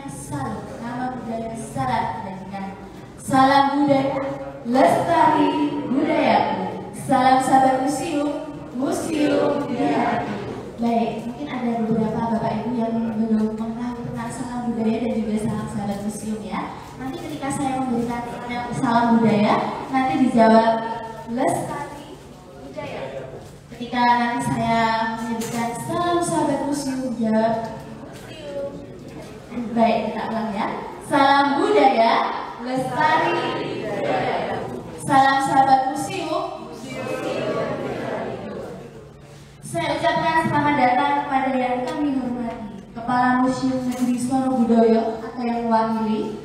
Salam, nama budaya Salam Kebajikan. Salam budaya, lestari budayaku. Salam sahabat museum, museum di hati. Baik, mungkin ada beberapa bapak ibu yang belum mengetahui tentang salam budaya dan juga salam sahabat museum ya. Nanti ketika saya memberikan salam budaya, nanti dijawab lestari budaya. Ketika nanti saya menyebutkan salam sahabat museum, jawab museum. Baik, kita ulang ya. Salam budaya, lestari budaya. Salam sahabat museum, saya ucapkan selamat datang kepada yang kami hormati Kepala Museum Negeri Sonobudoyo atau yang mewakili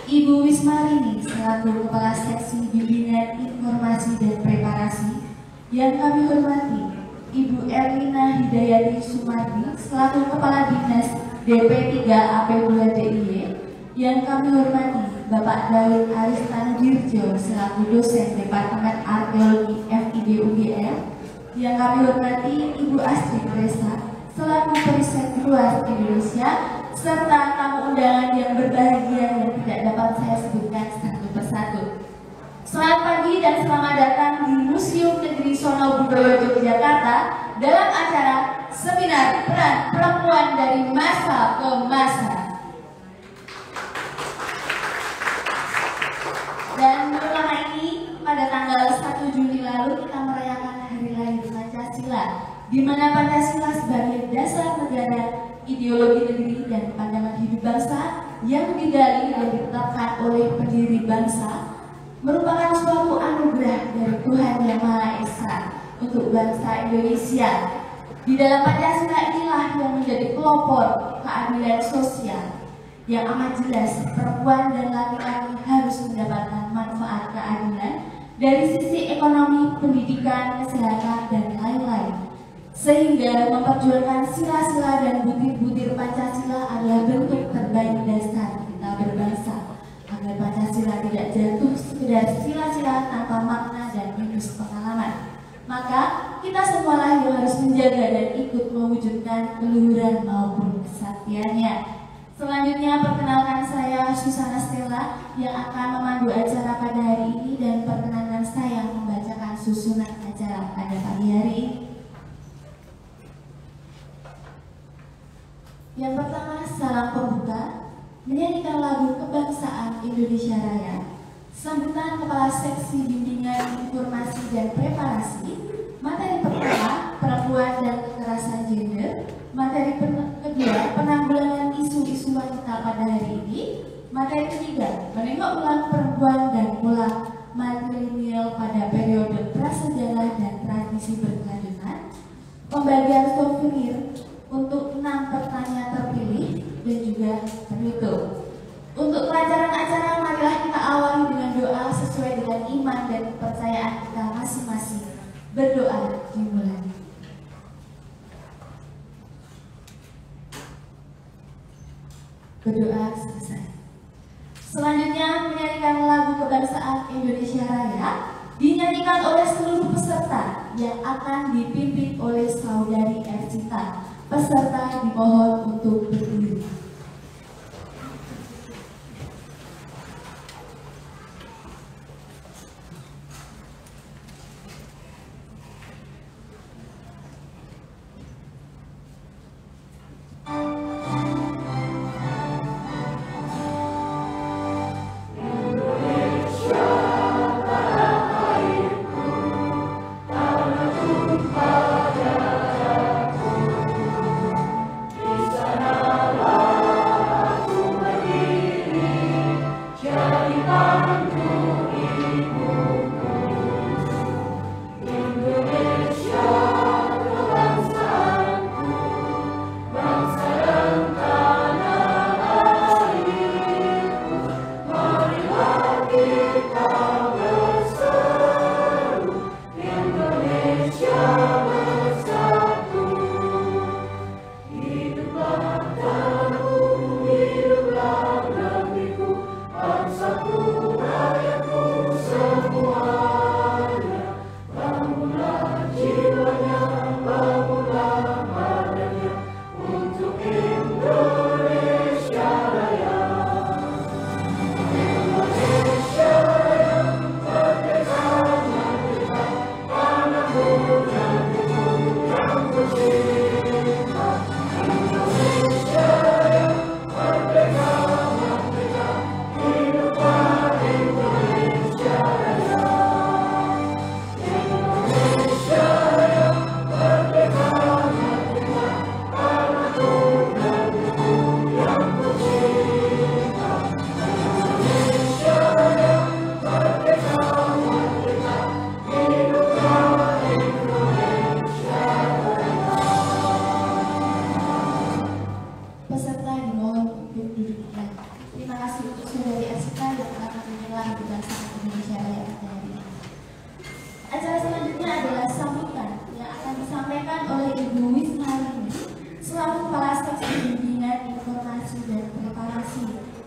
Ibu Wismarini selaku Kepala Seksi Bimbingan Informasi dan Preparasi. Yang kami hormati Ibu Erlina Hidayati Sumardi selaku Kepala Dinas DP3 AP2 DIY. Yang kami hormati Bapak Daud Aristandirjo selaku Dosen Departemen Arkeologi FIB UGM. Yang kami hormati Ibu Astrid Resa selaku Periset Luas Indonesia, serta tamu undangan yang berbahagia yang tidak dapat saya sebutkan satu persatu. Selamat pagi dan selamat datang di Museum Negeri Sonobudoyo Yogyakarta dalam acara Seminar Peran Perempuan dari Masa ke Masa. Dan bersama ini pada tanggal 1 Juli lalu kita merayakan Hari Lahir Pancasila, di mana Pancasila sebagai dasar negara, ideologi negeri dan pandangan hidup bangsa yang digali dan ditetapkan oleh pendiri bangsa merupakan suatu anugerah dari Tuhan Yang Maha Esa untuk bangsa Indonesia. Di dalam Pancasila inilah yang menjadi pelopor keadilan sosial yang amat jelas perempuan dan laki-laki harus mendapatkan manfaat keadilan dari sisi ekonomi, pendidikan, kesehatan, dan lain-lain. Sehingga memperjuangkan sila-sila dan butir-butir Pancasila adalah bentuk terbaik dasar kita berbangsa, agar Pancasila tidak jatuh sekedar sila-sila tanpa makna dan minus pengalaman. Maka kita semualah yang harus menjaga dan ikut mewujudkan keluhuran maupun kesaktiannya. Selanjutnya perkenalkan saya Susana Stella yang akan memandu acara pada hari ini, dan perkenalkan saya membacakan susunan acara pada pagi hari ini. Yang pertama, salam pembuka, menyanyikan lagu Kebangsaan Indonesia Raya. Sambutan Kepala Seksi Bimbingan Informasi dan Preparasi. Materi pertama, perempuan dan kekerasan gender. Materi kedua, penanggulangan isu-isu wanita pada hari ini. Materi ketiga, menengok ulang perempuan dan pola matrilineal pada periode prasejarah dan tradisi berkelanjutan. Pembagian souvenir untuk 6 pertanyaan terpilih dan juga penutup. Untuk kelancaran acara, marilah kita awali dengan doa sesuai dengan iman dan kepercayaan kita masing-masing. Berdoa dimulai. Berdoa selesai. Selanjutnya menyanyikan lagu Kebangsaan Indonesia Raya, dinyanyikan oleh seluruh peserta yang akan dipimpin oleh Saudari Ercita. Peserta dimohon untuk berdiri. Sana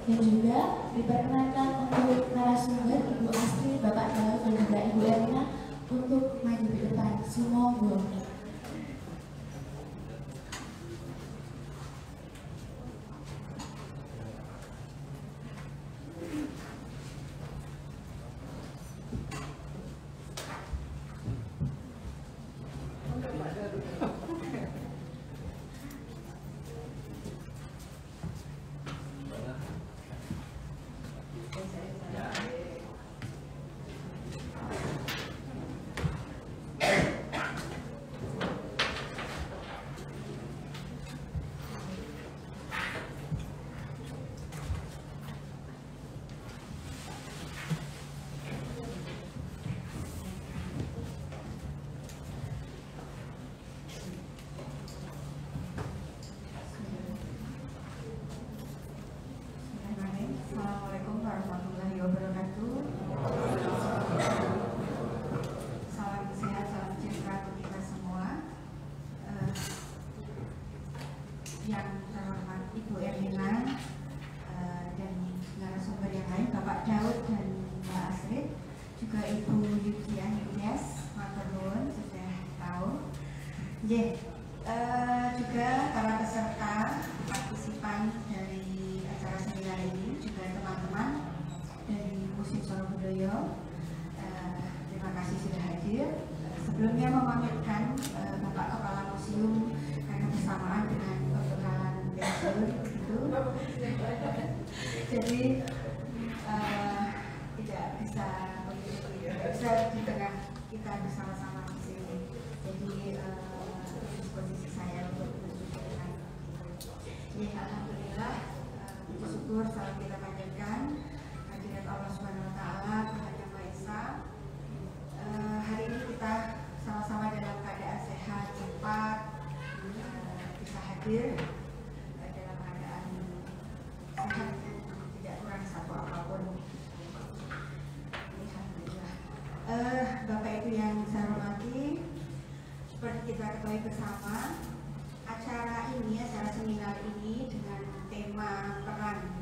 Dan juga diperkenankan untuk narasumber Ibu Astri, Bapak Daud, dan juga Ibu Erina untuk maju ke depan. Sumonggo. Assalamualaikum warahmatullahi wabarakatuh. Salam sehat, salam sejahtera untuk kita semua. Yang terhormat Ibu Erina dan narasumber yang lain, Bapak Daud dan Mbak Astrid, juga Ibu Yudian Yudias, matur nuwun sudah tahu. Juga para peserta partisipan dari acara seminar ini, juga teman-teman dari Museum Sorobudoyo, terima kasih sudah hadir. Sebelumnya memamerkan Bapak Kepala Museum karena bersamaan dengan pembekalan pensiun itu, jadi tidak bisa di tengah kita bersama-sama di sini. Jadi disposisi saya untuk menunjukkan. Alhamdulillah, bersyukur salam kita panjatkan hadirat Allah Subhanahu Wa Taala, Tuhan Yang Maha Esa. Hari ini kita sama-sama dalam keadaan sehat, cepat, bisa hadir dalam keadaan sehat, tidak kurang satu apapun. Alhamdulillah. Bapak Ibu yang saya hormati, seperti kita ketahui bersama, acara seminar ini dengan tema peran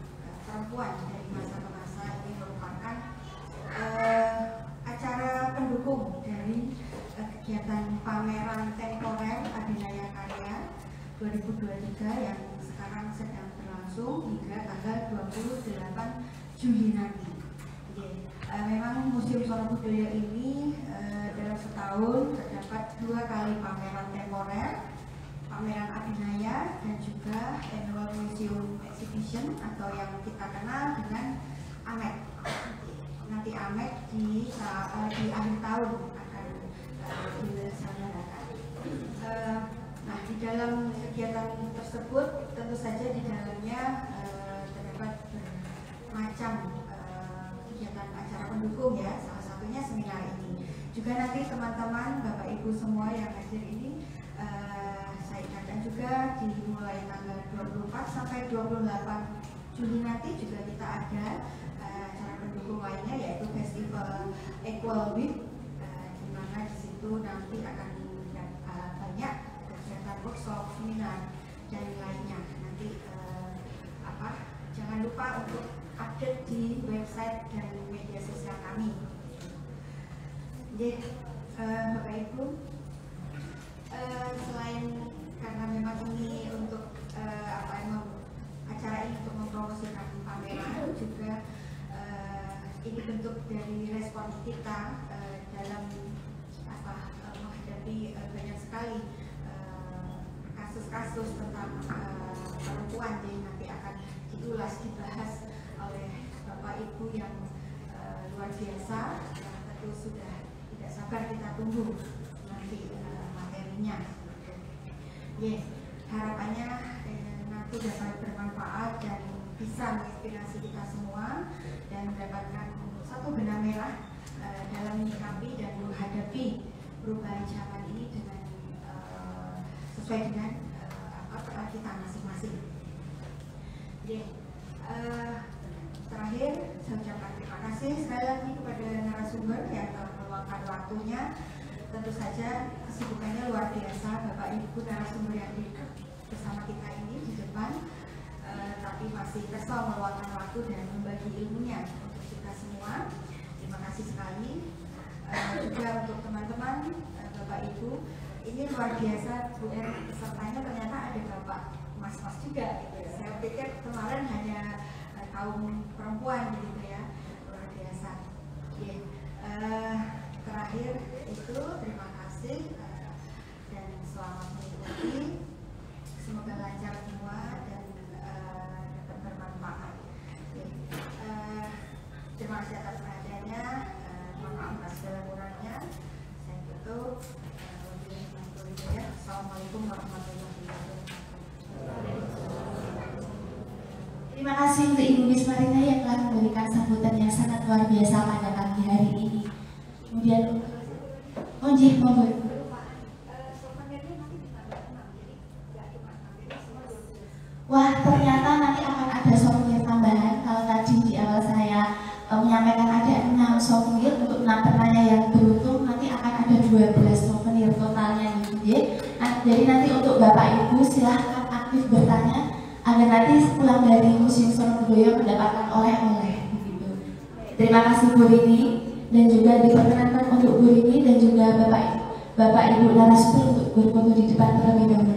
perempuan dari masa ke masa ini merupakan acara pendukung dari kegiatan pameran temporer Abinaya Karya 2023 yang sekarang sedang berlangsung hingga tanggal 28 Juli nanti. Memang Museum Sorobudoyo ini dalam setahun terdapat 2 kali pameran temporer, pameran Abinaya dan juga Annual Museum Exhibition atau yang kita kenal dengan AMEK. Nanti AMEK di akhir tahun akan diselenggarakan. Nah, di dalam kegiatan tersebut tentu saja di dalamnya terdapat bermacam kegiatan acara pendukung ya, salah satunya seminar ini. Juga nanti teman-teman, Bapak Ibu semua yang hadir ini, saya ingatkan juga dimulai tanggal 24 sampai 28 Juli nanti juga kita ada acara pendukung lainnya, yaitu Festival Equal Week, di mana di situ nanti akan banyak kegiatan workshop, seminar dan lainnya. Nanti jangan lupa untuk update di website dan media sosial kami. Jadi Bapak Ibu, selain karena memang ini untuk acara ini untuk mempromosikan pameran, juga ini bentuk dari respon kita dalam menghadapi banyak sekali kasus-kasus tentang perempuan yang nanti akan diulas, dibahas oleh Bapak Ibu yang luar biasa, yang tentu sudah tidak sabar kita tunggu nanti materinya. Harapannya nanti dapat bermanfaat dan bisa menginspirasi kita semua dan mendapatkan satu benang merah dalam menyikapi dan menghadapi perubahan zaman ini dengan sesuai dengan peran kita masing-masing. Terakhir, saya ucapkan terima kasih sekali lagi kepada narasumber yang telah meluangkan waktunya. Tentu saja kesibukannya luar biasa, Bapak Ibu narasumber yang bersama kita ini di depan. Tapi tapi masih kesal meluangkan waktu dan membagi ilmunya untuk kita semua. Terima kasih sekali. Juga untuk teman-teman, Bapak Ibu, ini luar biasa, Bu pesertanya ternyata ada Bapak Mas-mas juga gitu. Saya pikir kemarin hanya kaum perempuan gitu ya, luar biasa. Oke. Terakhir itu terima kasih dan selamat mengikuti. Semoga lancar semua dan dapat bermanfaat. Terima kasih atas perhatiannya. Mohon maaf atas segala kurangnya. Saya tutup. Assalamualaikum warahmatullahi wabarakatuh. Terima kasih untuk Ibu Miss Marina yang telah memberikan sambutan yang sangat luar biasa pada pagi hari ini. Kemudian, mohon. Wah, ternyata nanti akan ada souvenir tambahan. Kalau tadi di awal saya menyampaikan ada 6 souvenir untuk 6 penanya yang beruntung, nanti akan ada 12 souvenir totalnya nih. Jadi nanti untuk Bapak Ibu silahkan aktif bertanya agar nanti pulang dari Museum Sorobudoyo mendapatkan oleh-oleh begitu. Terima kasih Bu Rini, dan juga diperkenankan untuk Bu Rini dan juga Bapak Ibu narasumber untuk berfoto di depan terlebih dahulu.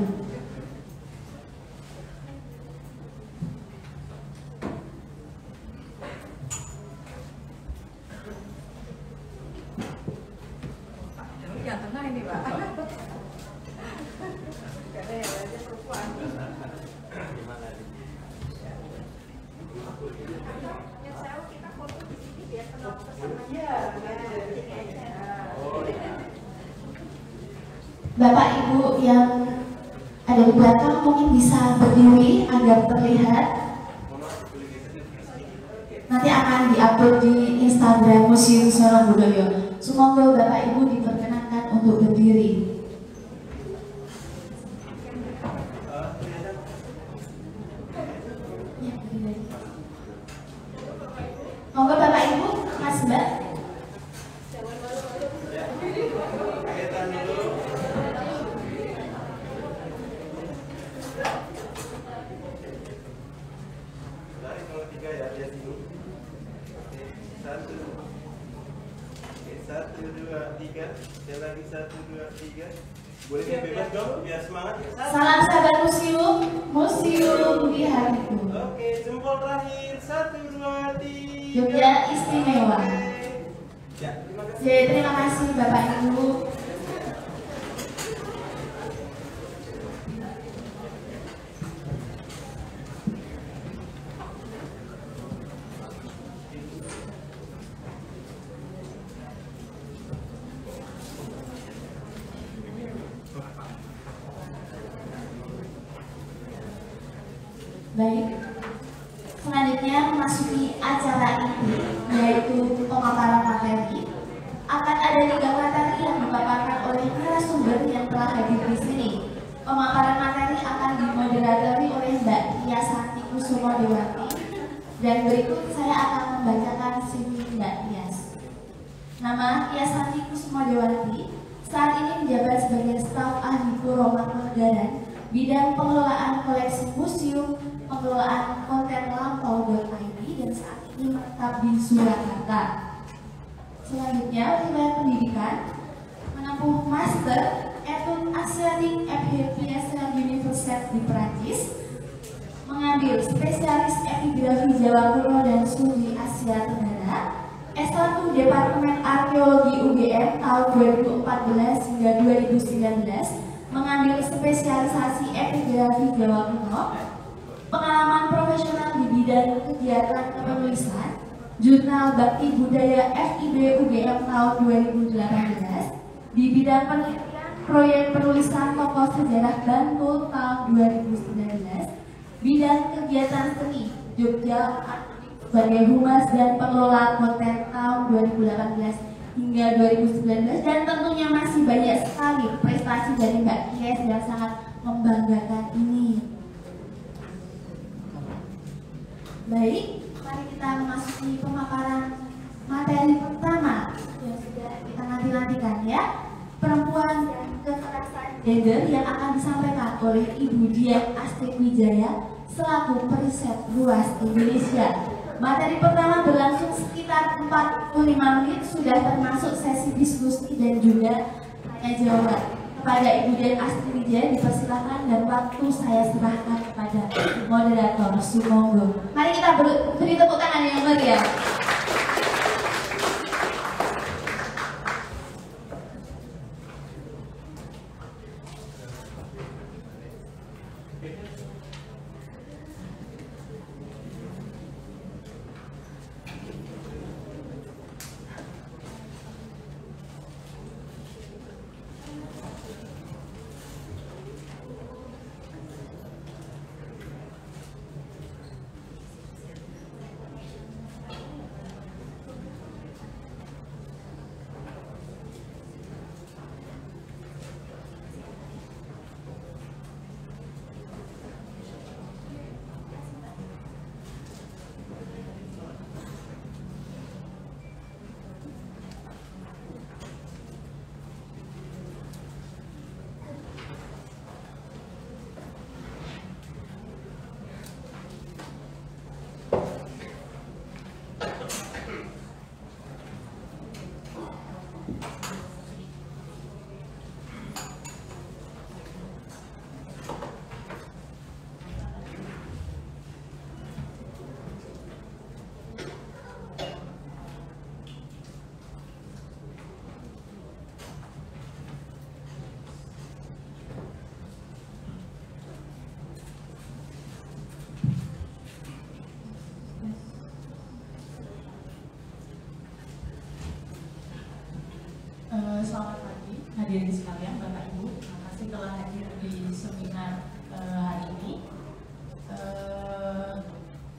Yang tengah ini Pak. Bapak Ibu yang ada di belakang mungkin bisa berdiri agar terlihat. Nanti akan diupload di Instagram Museum Sorobudoyo. Semoga Bapak Ibu diperkenankan untuk berdiri. Monggo Bapak Ibu, Mas Mbak. Satu, dua, tiga. Sekali lagi 1, 2, 3. Boleh bebas dong, biar semangat. Salam sahabat museum di hariku. Oke, jempol terakhir 1, 2, 3. Jogja istimewa. Ya, terima kasih. Jadi terima kasih Bapak Ibu. Baik, selanjutnya memasuki acara ini yaitu pemaparan materi. Akan ada 3 materi yang dipaparkan oleh narasumber yang telah hadir di sini. Pemaparan materi akan dimoderatori oleh Mbak Tia Santi Kusumodewati, dan berikut saya akan membacakan CV Mbak Tias. Nama Tia Santi Kusumodewati, saat ini menjabat sebagai staf ahli Puro Mangkunegaran, bidang pengelolaan koleksi museum, pengelolaan konten lampau.id, dan saat ini menetap di Surakarta. Selanjutnya, riwayat pendidikan, menempuh Master Etudes Asiatique et Universitas di Perancis, mengambil spesialis epigrafi Jawa Kuno dan Suri Asia Tenggara, S1 Departemen Arkeologi UGM tahun 2014 hingga 2019, mengambil spesialisasi epigrafi Jawa Kuno, pengalaman profesional di bidang kegiatan kepenulisan, Jurnal Bakti Budaya FIB UGM tahun 2018, di bidang penelitian proyek penulisan tokoh sejarah Bantul tahun 2019, bidang kegiatan seni Jogja sebagai humas dan pengelola konten tahun 2018 hingga 2019, dan tentunya masih banyak sekali prestasi dari Mbak Kies yang sangat membanggakan ini. Baik, mari kita memasuki pemaparan materi pertama yang sudah kita nanti-nantikan ya, perempuan dan kekerasan gender, yang akan disampaikan oleh Ibu Dian Astik Wijaya selaku periset Ruas Indonesia. Materi pertama berlangsung sekitar 45 menit, sudah termasuk sesi diskusi dan juga tanya jawab. Kepada Ibu Dian Astriwidya dipersilakan dan waktu saya serahkan kepada moderator Sumonggo. Mari kita beri tepuk tangan yang meriah. Selamat pagi hadirin sekalian, Bapak Ibu. Terima kasih telah hadir di seminar hari ini.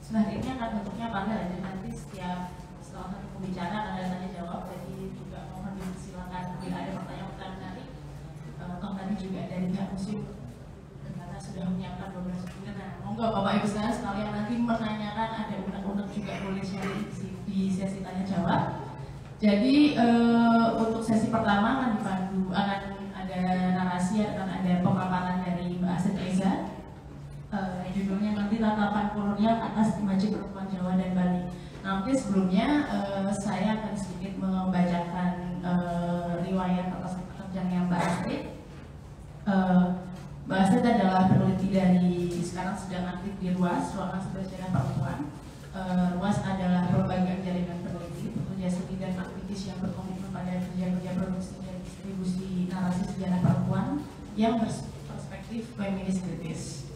Seminar ini akan bentuknya panel, jadi nanti setelah satu pembicara akan ada tanya jawab. Jadi juga mohon dipersilakan bila ada pertanyaan menarik. Toh tadi juga dari pihak museum karena sudah menyiapkan 12 menit. Nah, monggo Bapak Ibu sekalian nanti menanyakan, ada unek-unek juga boleh share di sesi tanya jawab. Jadi untuk sesi pertama akan ada narasi, akan ada pemaparan dari Mbak Astrid Eza. Judulnya nanti tatapan kolonial atas imaji perempuan Jawa dan Bali. Nah, mungkin sebelumnya saya akan sedikit membacakan riwayat atas pekerjaannya Mbak Astrid. Mbak Astrid adalah peneliti dari sekarang sedang aktif di RUAS, Ruangan Studi Sejarah Perempuan. RUAS adalah berbagai jaringan peneliti, pekerja studi dan aktivis yang berkomitmen pada kerja-kerja produksi dan distribusi narasi sejarah perempuan yang berperspektif feminis kritis.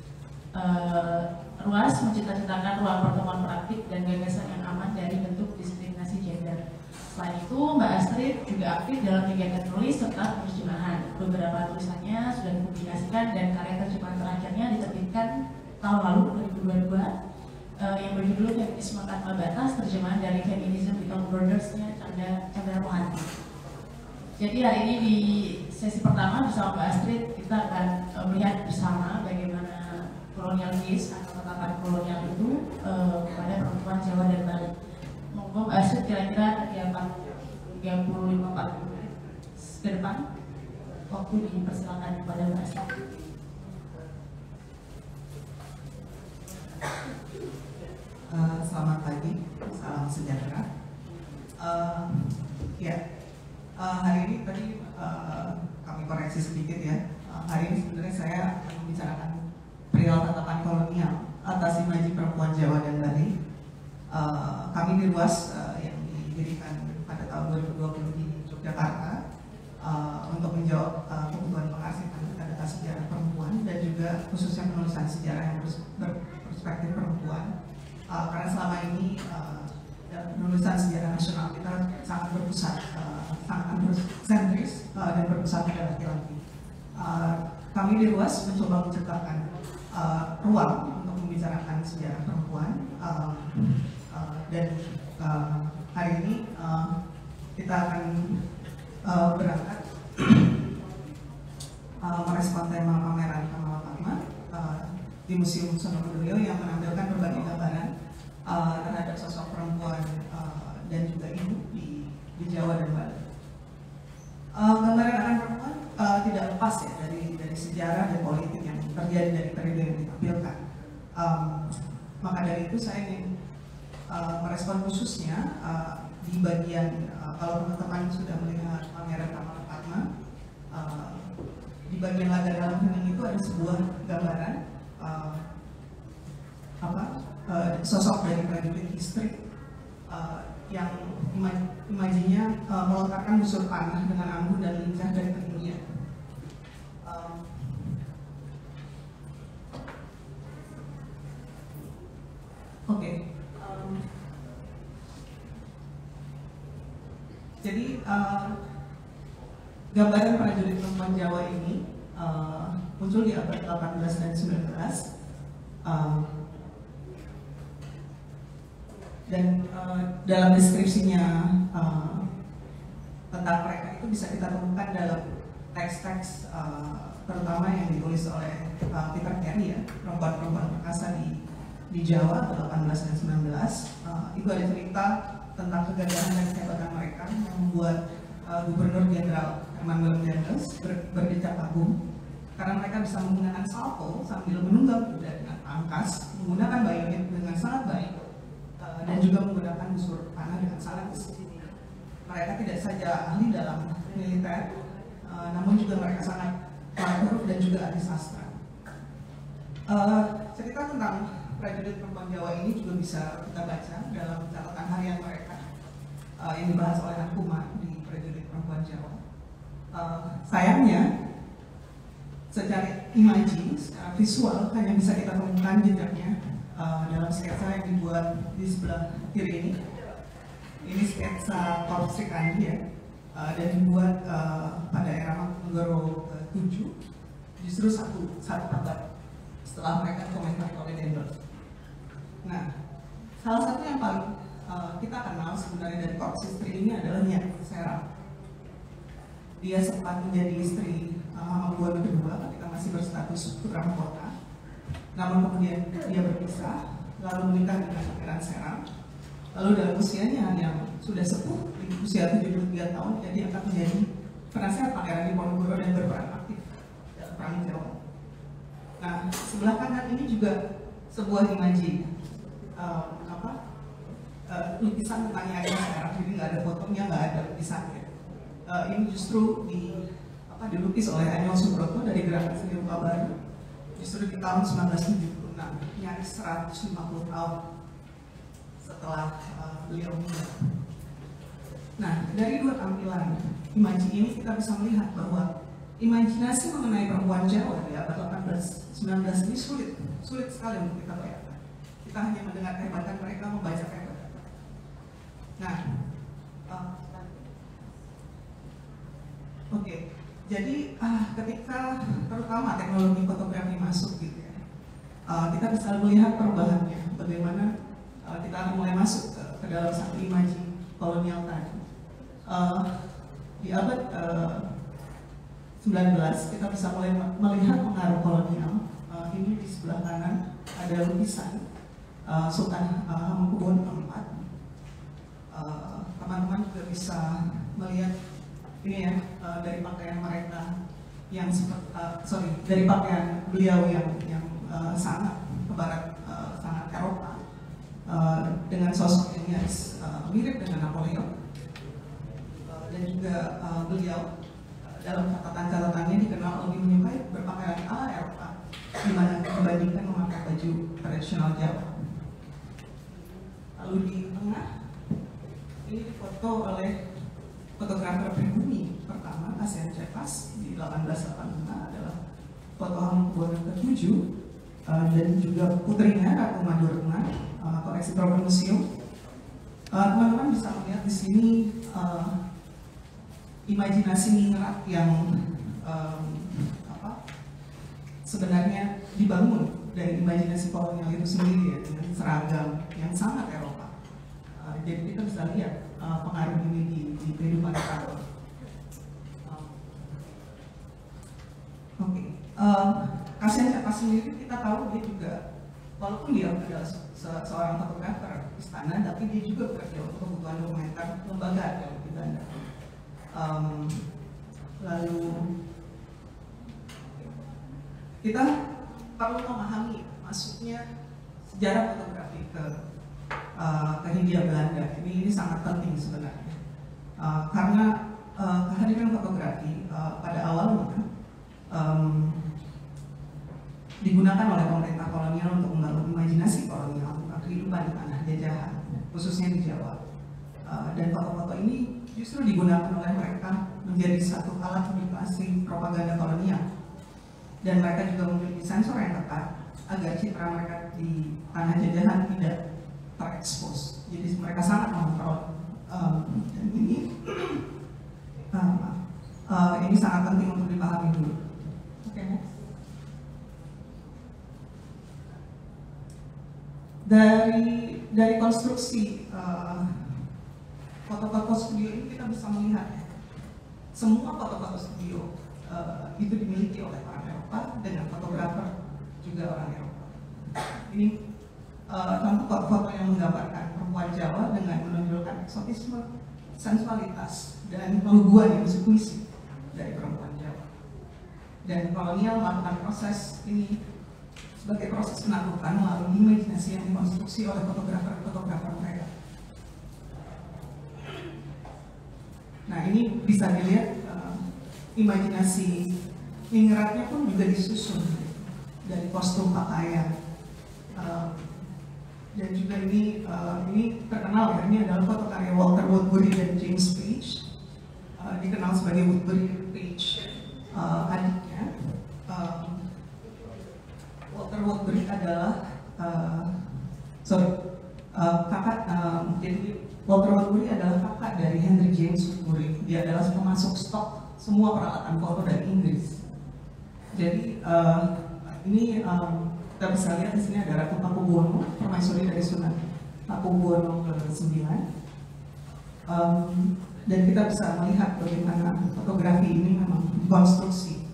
RUAS mencita-citakan ruang pertemuan praktik dan gagasan yang aman dari bentuk diskriminasi gender. Selain itu, Mbak Astrid juga aktif dalam kegiatan tulis serta penerjemahan. Beberapa tulisannya sudah dipublikasikan dan karya terjemahan terakhirnya diterbitkan tahun lalu 2022. Yang berjudul Feminisme Tanpa Batas, terjemahan dari Feminism Without Borders-nya Chandra Mohanty. Jadi hari ini di sesi pertama bersama Mbak Astrid kita akan melihat bersama bagaimana kolonialis atau tatapan kolonial itu kepada perempuan Jawa dan Bali. Monggo Mbak Astrid kira-kira 35-40 menit ke depan waktu dipersilakan kepada Mbak Astrid. Selamat pagi, salam sejahtera. Hari ini tadi kami koreksi sedikit ya. Hari ini sebenarnya saya akan membicarakan perihal tatapan kolonial atas imaji perempuan Jawa dan Bali. Kami di RUAS yang didirikan pada tahun 2020 di Yogyakarta untuk menjawab kebutuhan pengarsipan data sejarah perempuan dan juga khususnya penulisan sejarah yang berperspektif perempuan. Karena selama ini penulisan sejarah nasional kita sangat berpusat, sangat androsentris dan berpusat pada laki-laki. Kami di RUAS mencoba menciptakan ruang untuk membicarakan sejarah perempuan dan hari ini kita akan berangkat merespon tema pameran Kamala Fatma di Museum Sonobudoyo yang menampilkan berbagai gambaran terhadap sosok perempuan dan juga ibu di Jawa dan Bali. Gambaran akan perempuan tidak lepas ya dari sejarah dan politik yang terjadi dari periode yang ditampilkan. itu saya ingin merespon khususnya di bagian kalau teman-teman sudah melihat pameran Kamala Fatma, di bagian laga dalam hening itu ada sebuah gambaran sosok dari prajurit istri yang imajinya melontarkan busur panah dengan anggun dan lincah dari ketinggian. Jadi gambaran prajurit perempuan Jawa ini muncul di abad 18 dan 19. Dan dalam deskripsinya tentang mereka itu bisa kita temukan dalam teks-teks terutama yang ditulis oleh Peter Carey ya, perempuan-perempuan perkasa di Jawa 18 dan 19. Itu ada cerita tentang kegagalan dan kehebatan mereka yang membuat Gubernur Jenderal Herman Willem Daendels berdecak kagum karena mereka bisa menggunakan salvo sambil menunggang kuda dengan tangkas, menggunakan bayonet dengan sangat baik, dan juga menggunakan busur panah dengan sangat precision. Mereka tidak saja ahli dalam militer, namun juga mereka sangat huruf dan juga ahli sastra. Cerita tentang prajurit perempuan Jawa ini juga bisa kita baca dalam catatan harian mereka yang dibahas oleh Akuma di prajurit perempuan Jawa. Sayangnya, secara imaji, secara visual hanya bisa kita temukan jejaknya dalam sketsa yang dibuat di sebelah kiri ini. Ini sketsa Korps Sri Kandi ya, dan dibuat pada era Mangkunegoro VII, justru satu abad setelah mereka komentar oleh Daendels. Nah, salah satu yang paling kita kenal sebenarnya dari Korps Istri ini adalah Nyak Serap. Dia sempat menjadi istri Hamengkubuwono II ketika masih berstatus putra mahkota. Namun kemudian dia berpisah, lalu menikah dengan Pangeran Serap. Lalu dalam usianya yang sudah sepuh, di usia 73 tahun, dia diangkat menjadi penasehat Pangeran Diponegoro dan berperan aktif dalam Perang Jawa. Nah, sebelah kanan ini juga sebuah imaji lukisan tentang Nyai Serap, jadi nggak ada fotonya, nggak ada lukisannya. Ini justru dilukis oleh Anyol Subroto dari Gerakan Seni Rupa Baru, justru di tahun 1976, nyaris 150 tahun setelah beliau meninggal. Nah, dari dua tampilan imaji ini kita bisa melihat bahwa imajinasi mengenai perempuan Jawa di abad 18-19 ini sulit sekali untuk kita bayangkan. Kita hanya mendengar kehebatan mereka, membaca kehebatan. Nah, jadi ketika terutama teknologi fotografi masuk gitu ya, kita bisa melihat perubahannya, bagaimana kita akan mulai masuk ke dalam satu imaji kolonial tadi. Di abad 19 kita bisa mulai melihat pengaruh kolonial. Ini di sebelah kanan ada lukisan Sultan Hamengkubuwono IV. Teman-teman juga bisa melihat ini ya, dari pakaian mereka yang dari pakaian beliau yang sangat ke barat, sangat Eropa, dengan sosok yang nyaris mirip dengan Napoleon, dan juga beliau dalam catatan-catatannya dikenal lebih menyukai berpakaian ala Eropa dibandingkan memakai baju tradisional Jawa. Lalu di tengah ini difoto oleh fotografer pribumi pertama ASEAN Cepas di 1885 adalah foto Hamengkubuwono VII, dan juga putrinya Ratu Madurna, koleksi Tropen Museum. Teman-teman bisa melihat di sini imajinasi ningrat yang sebenarnya dibangun dari imajinasi kolonial itu sendiri ya, dengan seragam yang sangat Eropa. Jadi kita bisa lihat pengaruh ini di kehidupan kita. ASEAN Cepas sendiri kita tahu dia juga, walaupun dia adalah seorang fotografer istana, tapi dia juga bekerja untuk kebutuhan dokumenter lembaga yang di Belanda. Lalu kita perlu memahami masuknya sejarah fotografi ke Hindia Belanda. Ini sangat penting sebenarnya, karena kehadiran fotografi pada awalnya digunakan oleh pemerintah kolonial untuk membangun imajinasi kolonial tentang kehidupan di tanah jajahan, khususnya di Jawa. Dan foto-foto ini justru digunakan oleh mereka menjadi satu alat komunikasi propaganda kolonial. Dan mereka juga memiliki sensor yang ketat agar citra mereka di tanah jajahan tidak terekspos. Jadi mereka sangat mengontrol. Dan ini sangat penting untuk dipahami dulu. Oke, next. Dari konstruksi foto-foto studio ini kita bisa melihat semua foto-foto studio itu dimiliki oleh orang Eropa dengan fotografer juga orang Eropa. Ini contoh foto-foto yang menggambarkan perempuan Jawa dengan menonjolkan eksotisme, sensualitas, dan keluguan yang puisi dari perempuan Jawa. Dan kolonial melakukan proses ini sebagai proses penaklukan melalui imajinasi yang dikonstruksi oleh fotografer mereka. Nah, ini bisa dilihat imajinasi ingratnya pun juga disusun dari kostum pakaian, dan juga ini terkenal ya, ini adalah foto karya Walter Woodbury dan James Page, dikenal sebagai Woodbury Page adiknya. Walter Woodbury adalah kakak, jadi Walter Woodbury adalah kakak dari Henry James Woodbury. Dia adalah pemasok stok semua peralatan foto dari Inggris. Jadi ini kita bisa lihat di sini ada Ratu Pakubuwono, permaisuri dari Sunan Pakubuwono ke-9. Dan kita bisa melihat bagaimana fotografi ini memang dikonstruksi.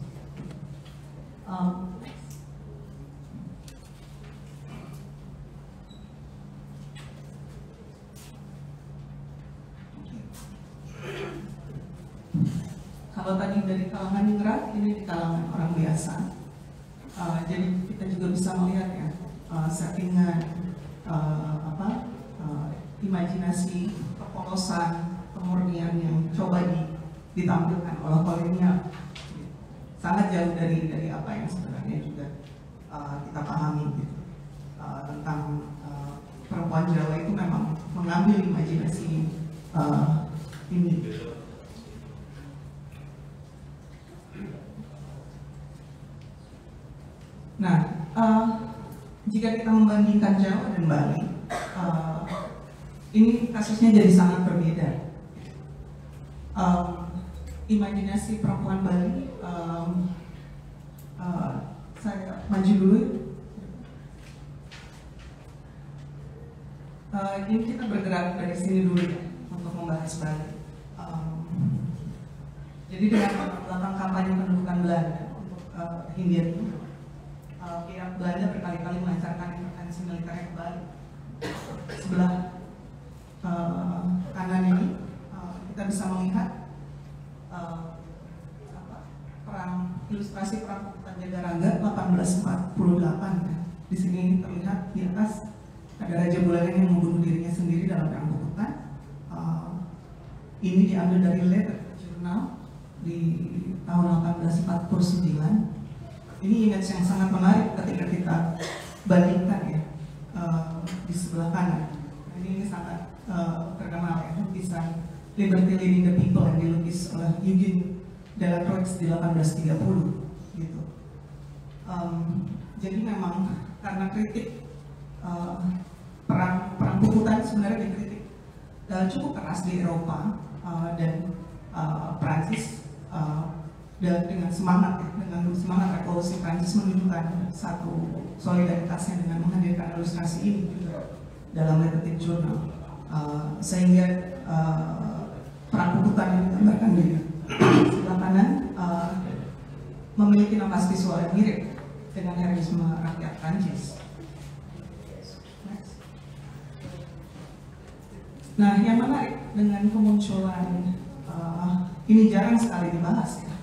Kalau tadi dari kalangan ningrat, ini di kalangan orang biasa. Jadi kita juga bisa melihat ya, settingan, imajinasi, kepolosan, kemurnian yang coba ditampilkan oleh kolonial. Sangat jauh dari apa yang sebenarnya juga kita pahami gitu. Tentang perempuan Jawa itu memang mengambil imajinasi ini. Nah, jika kita membandingkan Jawa dan Bali, ini kasusnya jadi sangat berbeda. Imajinasi perempuan Bali, saya maju dulu. Ini kita bergerak dari sini dulu ya, untuk membahas Bali. Jadi dengan belakang kampanye pendudukan Belanda untuk Hindia Timur, pihak Belanda berkali-kali melancarkan intervensi militernya ke Bali. Sebelah kanan ini kita bisa melihat ilustrasi perang Jagaraga 1848. Di sini terlihat di atas ada Raja Buleleng yang membunuh dirinya sendiri dalam perang Kukutan. Ini diambil dari letter jurnal di tahun 1849. Ini image yang sangat menarik ketika kita bandingkan ya, di sebelah kanan. Ini sangat terkenal ya, lukisan Liberty Leading the People yang dilukis oleh Eugene Delacroix di 1830 gitu. Jadi memang karena kritik perang Kukutan sebenarnya dikritik cukup keras di Eropa dan Prancis, dan dengan semangat revolusi Prancis menunjukkan satu solidaritasnya dengan menghadirkan ilustrasi ini juga dalam Letter Journal, sehingga perang Kukutan yang digambarkan di sebelah kanan memiliki napas visual yang mirip dengan heroisme rakyat Prancis. Nah, yang menarik dengan kemunculan ini jarang sekali dibahas ya.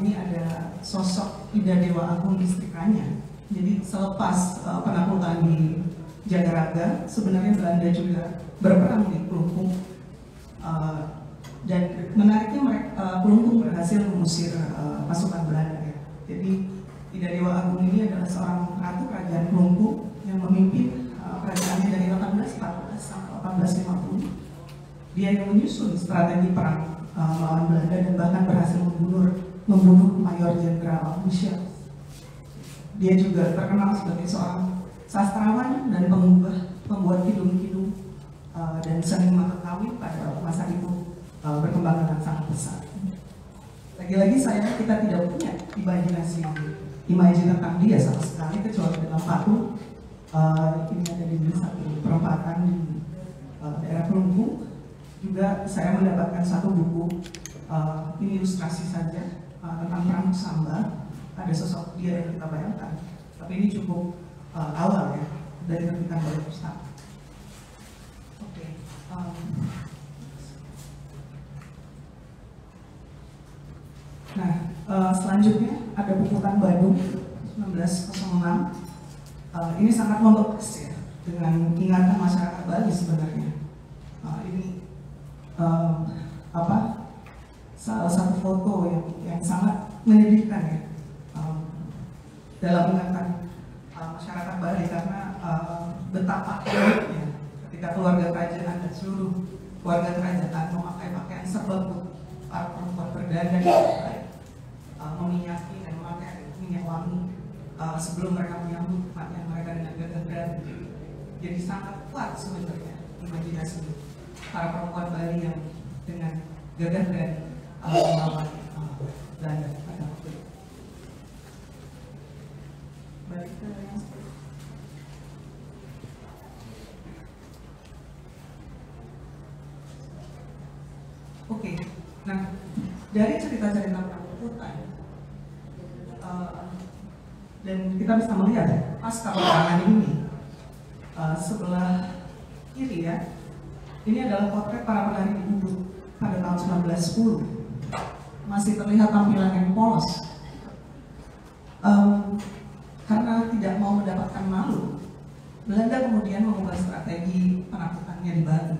Ini ada sosok Ida Dewa Agung istrikanya. Jadi selepas penaklukan Jagaraga, sebenarnya Belanda juga berperang di Kelungkung. Dan menariknya mereka Kelungkung berhasil mengusir pasukan Belanda ya. Jadi Ida Dewa Agung ini adalah seorang ratu kerajaan Kelungkung yang memimpin kerajaannya dari 1814 sampai 1850. Dia yang menyusun strategi perang melawan Belanda dan bahkan berhasil membunuh Mayor Jenderal Michel. Dia juga terkenal sebagai seorang sastrawan dan pembuat kidung-kidung dan seni mata kawin pada masa itu berkembang dengan sangat besar. Lagi-lagi kita tidak punya imajinasi tentang dia sama sekali kecuali dalam patung. Ini ada di satu perempatan di daerah Kelungkung. Juga saya mendapatkan satu buku, ini ilustrasi saja tentang perang Samba. Ada sosok dia yang kita bayangkan, tapi ini cukup awal ya dari terbitan Balai Pustaka. Oke. Nah, selanjutnya ada Puputan Badung 1906. Ini sangat membekas ya dengan ingatan masyarakat Bali sebenarnya. Ini salah satu foto yang sangat menyedihkan ya dalam ingatan masyarakat Bali karena betapa ya, ketika keluarga kerajaan dan seluruh keluarga kerajaan memakai pakaian serba putih, para perempuan berdandan meminyaki dan memakai minyak wangi sebelum mereka menyambut kematian mereka dengan gagah. Jadi sangat kuat sebenarnya imajinasi para perempuan Bali yang dengan gagah dan melawan Belanda pada waktu itu. Balik ke yang Oke, nah dari cerita-cerita Puputan dan kita bisa melihat pasca peperangan ini sebelah kiri ya, ini adalah potret para penari di Ubud pada tahun 1910. Masih terlihat tampilan yang polos karena tidak mau mendapatkan malu. Belanda kemudian mengubah strategi penakutannya di Bali.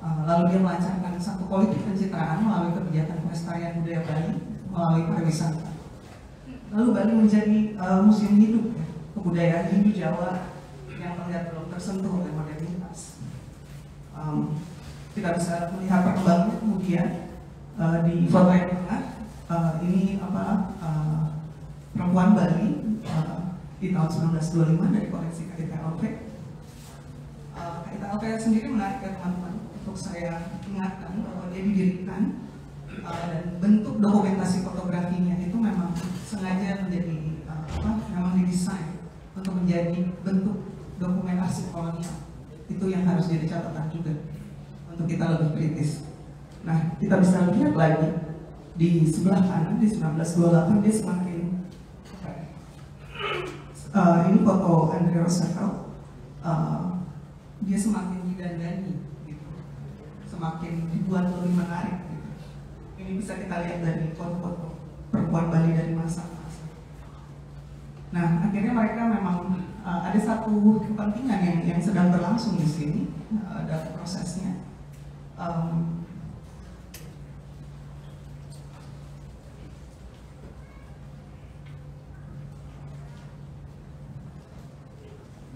Lalu dia melancarkan satu politik pencitraan melalui kebijakan pelestarian budaya Bali melalui pariwisata. Lalu Bali menjadi museum hidup ya, kebudayaan Hindu Jawa yang terlihat belum tersentuh oleh modernitas. Kita bisa melihat perkembangan kemudian di foto yang tengah ini perempuan Bali di tahun 1925 dari koleksi KITLP. KITLP sendiri menarik ya teman-teman untuk saya ingatkan bahwa dia didirikan dan bentuk dokumentasi fotografinya itu memang sengaja menjadi memang didesain untuk menjadi bentuk dokumen arsip kolonial. Itu yang harus jadi catatan juga untuk kita lebih kritis. Nah, kita bisa lihat lagi di sebelah kanan di 1928 dia semakin ini foto Andre Roosevelt, dia semakin didandani gitu, semakin dibuat lebih menarik gitu. Ini bisa kita lihat dari foto-foto perempuan Bali dari masa-masa. Nah, akhirnya mereka memang ada satu kepentingan yang sedang berlangsung di sini dalam prosesnya.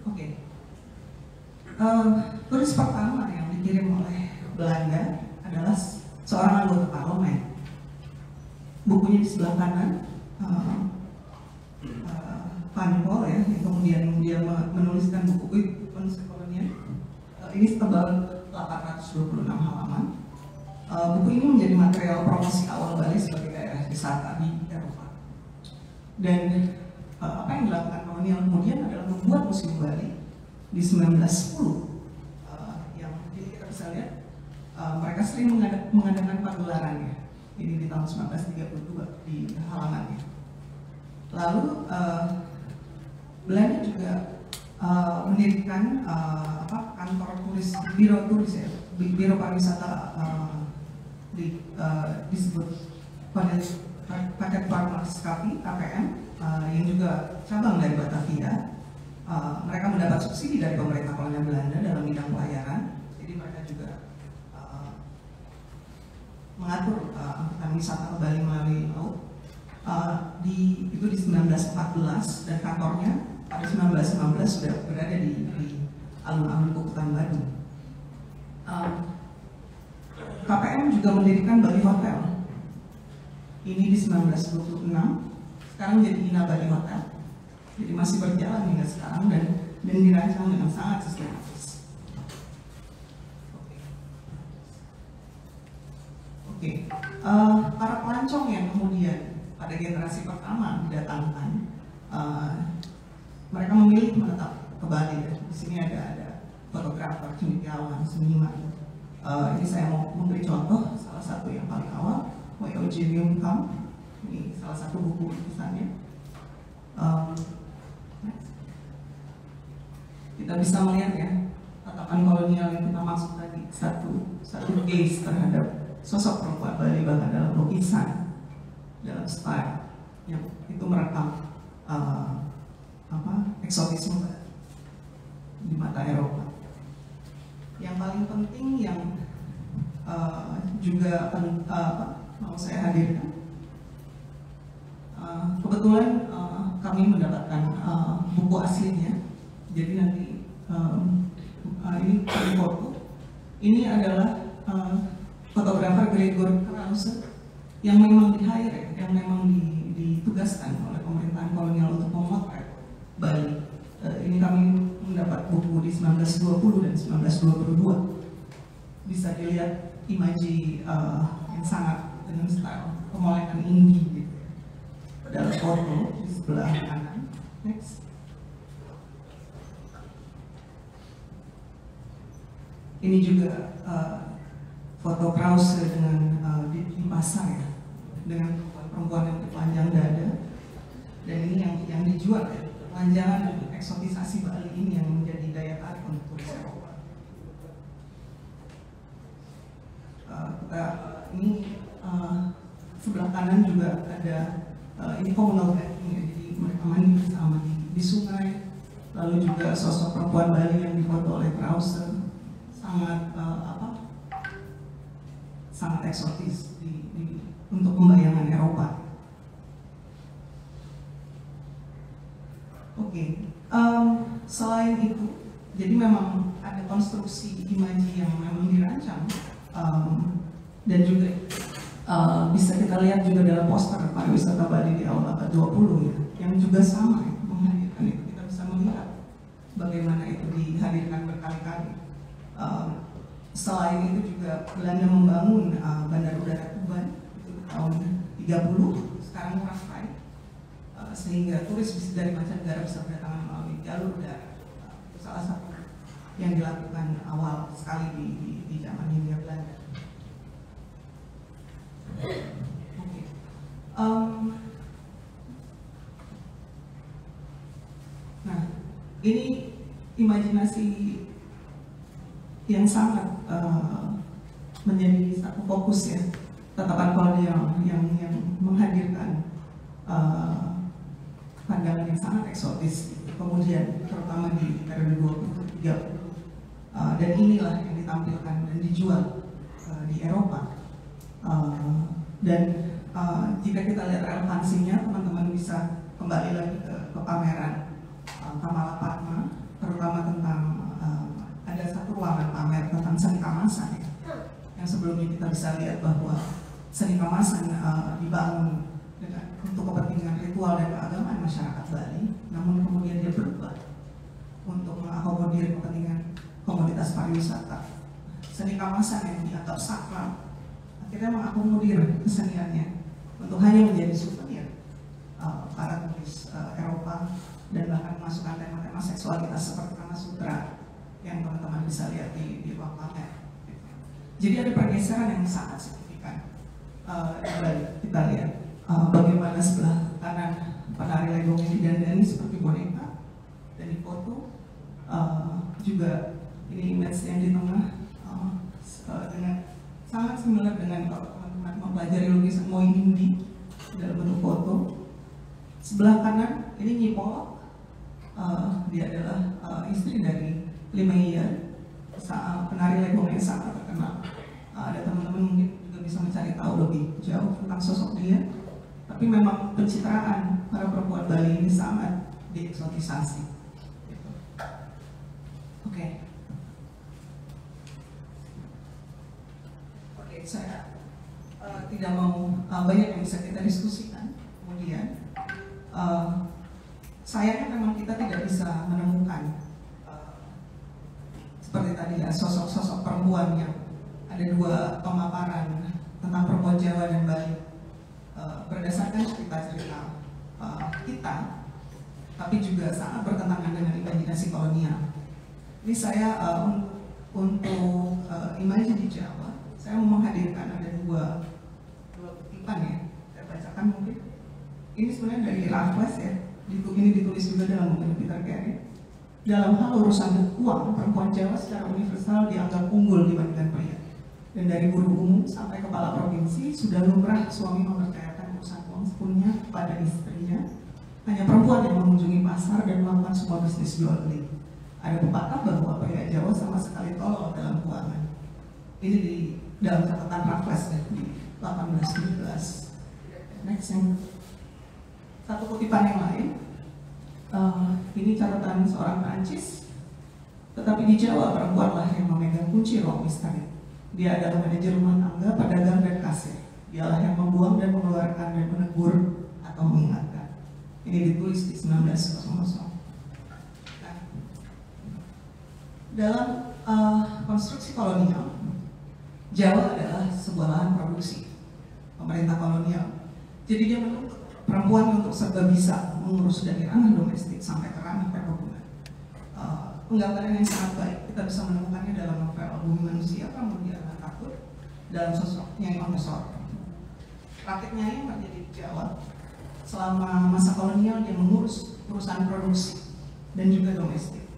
Oke. Turis pertama yang dikirim oleh Belanda adalah seorang anggota parlemen. Bukunya di sebelah kanan, Van Paul ya, yang kemudian dia menuliskan buku konsep kolonial. Ini setebal 826 halaman. Buku ini menjadi material promosi awal Bali sebagai daerah wisata di Eropa. Dan apa yang dilakukan kolonial kemudian adalah membuat Museum Bali di 1910. Yang kita bisa lihat mereka sering mengadakan pagelarannya. Ini di tahun 1932 di halamannya. Lalu Belanda juga mendirikan kantor turis, biro turis ya, biro pariwisata disebut Paket Farmers Cafe (KPM) yang juga cabang dari Batavia. mereka mendapat subsidi dari pemerintah kolonial Belanda dalam bidang pelayaran. Jadi mereka juga mengatur angkutan wisata ke Bali melalui laut. Itu di 1914 dan kantornya pada 1915 sudah berada di alun-alun Kukutan Bandung. KPM juga mendirikan Bali Hotel. Ini di 1926, sekarang jadi Ina Bali Hotel. Jadi masih berjalan hingga sekarang dan dirancang dengan sangat sistematis. Oke. Para pelancong yang kemudian pada generasi pertama didatangkan, mereka memilih menetap ke Bali. Di sini ada fotografer, cendekiawan, seniman. Ini saya mau memberi contoh salah satu yang paling awal, W.O.J. Leung Kam. Ini salah satu buku lukisannya. Kita bisa melihat ya tatapan kolonial yang kita maksud tadi, satu gaze terhadap sosok perempuan Bali bahkan dalam lukisan, dalam style yang itu merekam eksotisme di mata Eropa. Yang paling penting yang juga mau saya hadirkan, kebetulan kami mendapatkan buku aslinya. Jadi nanti ini foto. Ini adalah fotografer Gregor Krause yang memang di-hire, yang memang ditugaskan oleh pemerintahan kolonial untuk memotret Bali. Ini kami mendapat buku di 1920 dan 1922. Bisa dilihat imaji yang sangat dengan style pemolekan indie gitu. Dalam foto di sebelah kanan. Next. Ini juga foto Krause dengan di pasar ya, dengan perempuan yang berpanjang dada. Dan ini yang dijual ya, pelanjangan dan eksotisasi Bali ini yang menjadi daya tarik untuk turis Eropa. Ini sebelah kanan juga ada ini komunal bathing ya, jadi mereka mandi bersama di sungai. Lalu juga sosok perempuan Bali yang difoto oleh Krause sangat eksotis untuk pembayangan Eropa. Oke. Selain itu, jadi memang ada konstruksi imaji yang memang dirancang dan juga bisa kita lihat juga dalam poster pariwisata Bali di awal abad 20 ya, yang juga sama ya, menghadirkan itu. Kita bisa melihat bagaimana itu dihadirkan berkali-kali. Selain itu juga Belanda membangun Bandar Udara Tuban itu tahun 30, sekarang Murah sehingga turis dari mancanegara bisa berdatangan melalui jalur udara. Itu salah satu yang dilakukan awal sekali di zaman Hindia Belanda. Okay. Nah, ini imajinasi yang sangat menjadi satu fokus ya, tatapan kolonial yang menghadirkan pandangan yang sangat eksotis, kemudian terutama di periode 20-30, dan inilah yang ditampilkan dan dijual di Eropa. Dan jika kita lihat relevansinya, teman-teman bisa kembali lagi ke pameran Kamala Padma, terutama tentang ada satu ruangan pamer tentang seni kamasan ya. Yang sebelumnya kita bisa lihat bahwa seni kamasan dibangun untuk kepentingan ritual dan keagamaan masyarakat Bali, namun kemudian dia berubah untuk mengakomodir kepentingan komunitas pariwisata. Seni kamasan yang dianggap sakral akhirnya mengakomodir keseniannya untuk hanya menjadi souvenir para turis Eropa, dan bahkan memasukkan tema-tema seksualitas seperti Kama Sutra yang teman-teman bisa lihat di ruang pamer. Jadi ada pergeseran yang sangat signifikan. Kita lihat bagaimana sebelah kanan penari legong yang didandani seperti boneka, dan di foto juga ini image yang di tengah dengan sangat similar dengan kalau teman-teman mempelajari lukisan Moi Hindi dalam bentuk foto. Sebelah kanan ini Nyi Polok dia adalah istri dari Lee Mei-yan, penari legong yang sangat terkenal. Ada teman-teman mungkin juga bisa mencari tahu lebih jauh tentang sosok dia. Tapi memang pencitraan para perempuan Bali ini sangat dieksotisasi. Oke, saya tidak mau banyak yang bisa kita diskusikan. Kemudian sayangnya memang kita tidak bisa menemukan seperti tadi ya, sosok-sosok perempuan yang ada dua pemaparan tentang perempuan Jawa dan Bali berdasarkan cerita-cerita kita, tapi juga sangat bertentangan dengan imajinasi kolonial. Ini saya untuk imaji di Jawa, saya mau menghadirkan ada dua kutipan ya, saya bacakan mungkin. Ini sebenarnya dari Raffles ya, ini ditulis juga dalam buku Peter Carey. Dalam hal urusan uang, perempuan Jawa secara universal dianggap unggul dibandingkan pria. Dan dari guru umum sampai kepala provinsi, sudah lumrah suami mempercayakan urusan uang sepenuhnya kepada istrinya. Hanya perempuan yang mengunjungi pasar dan melakukan semua bisnis jual beli. Ada pepatah bahwa pria Jawa sama sekali tolol dalam keuangan. Ini di dalam catatan Raffles ya, di 1817. Next yang satu kutipan yang lain. Ini catatan seorang Prancis. Tetapi di Jawa perempuanlah yang memegang kunci ruang misteri. Dia adalah manajer rumah tangga, pedagang dan kasir. Dialah yang membuang dan mengeluarkan dan menegur atau mengingatkan. Ini ditulis di 1900. Nah, dalam konstruksi kolonial, Jawa adalah sebuah lahan produksi pemerintah kolonial. Jadi dia menuntut perempuan untuk serba bisa mengurus dari ranah domestik sampai ke ranah perkebunan. Penggambaran yang sangat baik kita bisa menemukannya dalam novel Bumi Manusia Pramudia Takut dalam sosok Nyai Montessori. Praktik Nyai yang terjadi di Jawa selama masa kolonial, dia mengurus urusan produksi dan juga domestik.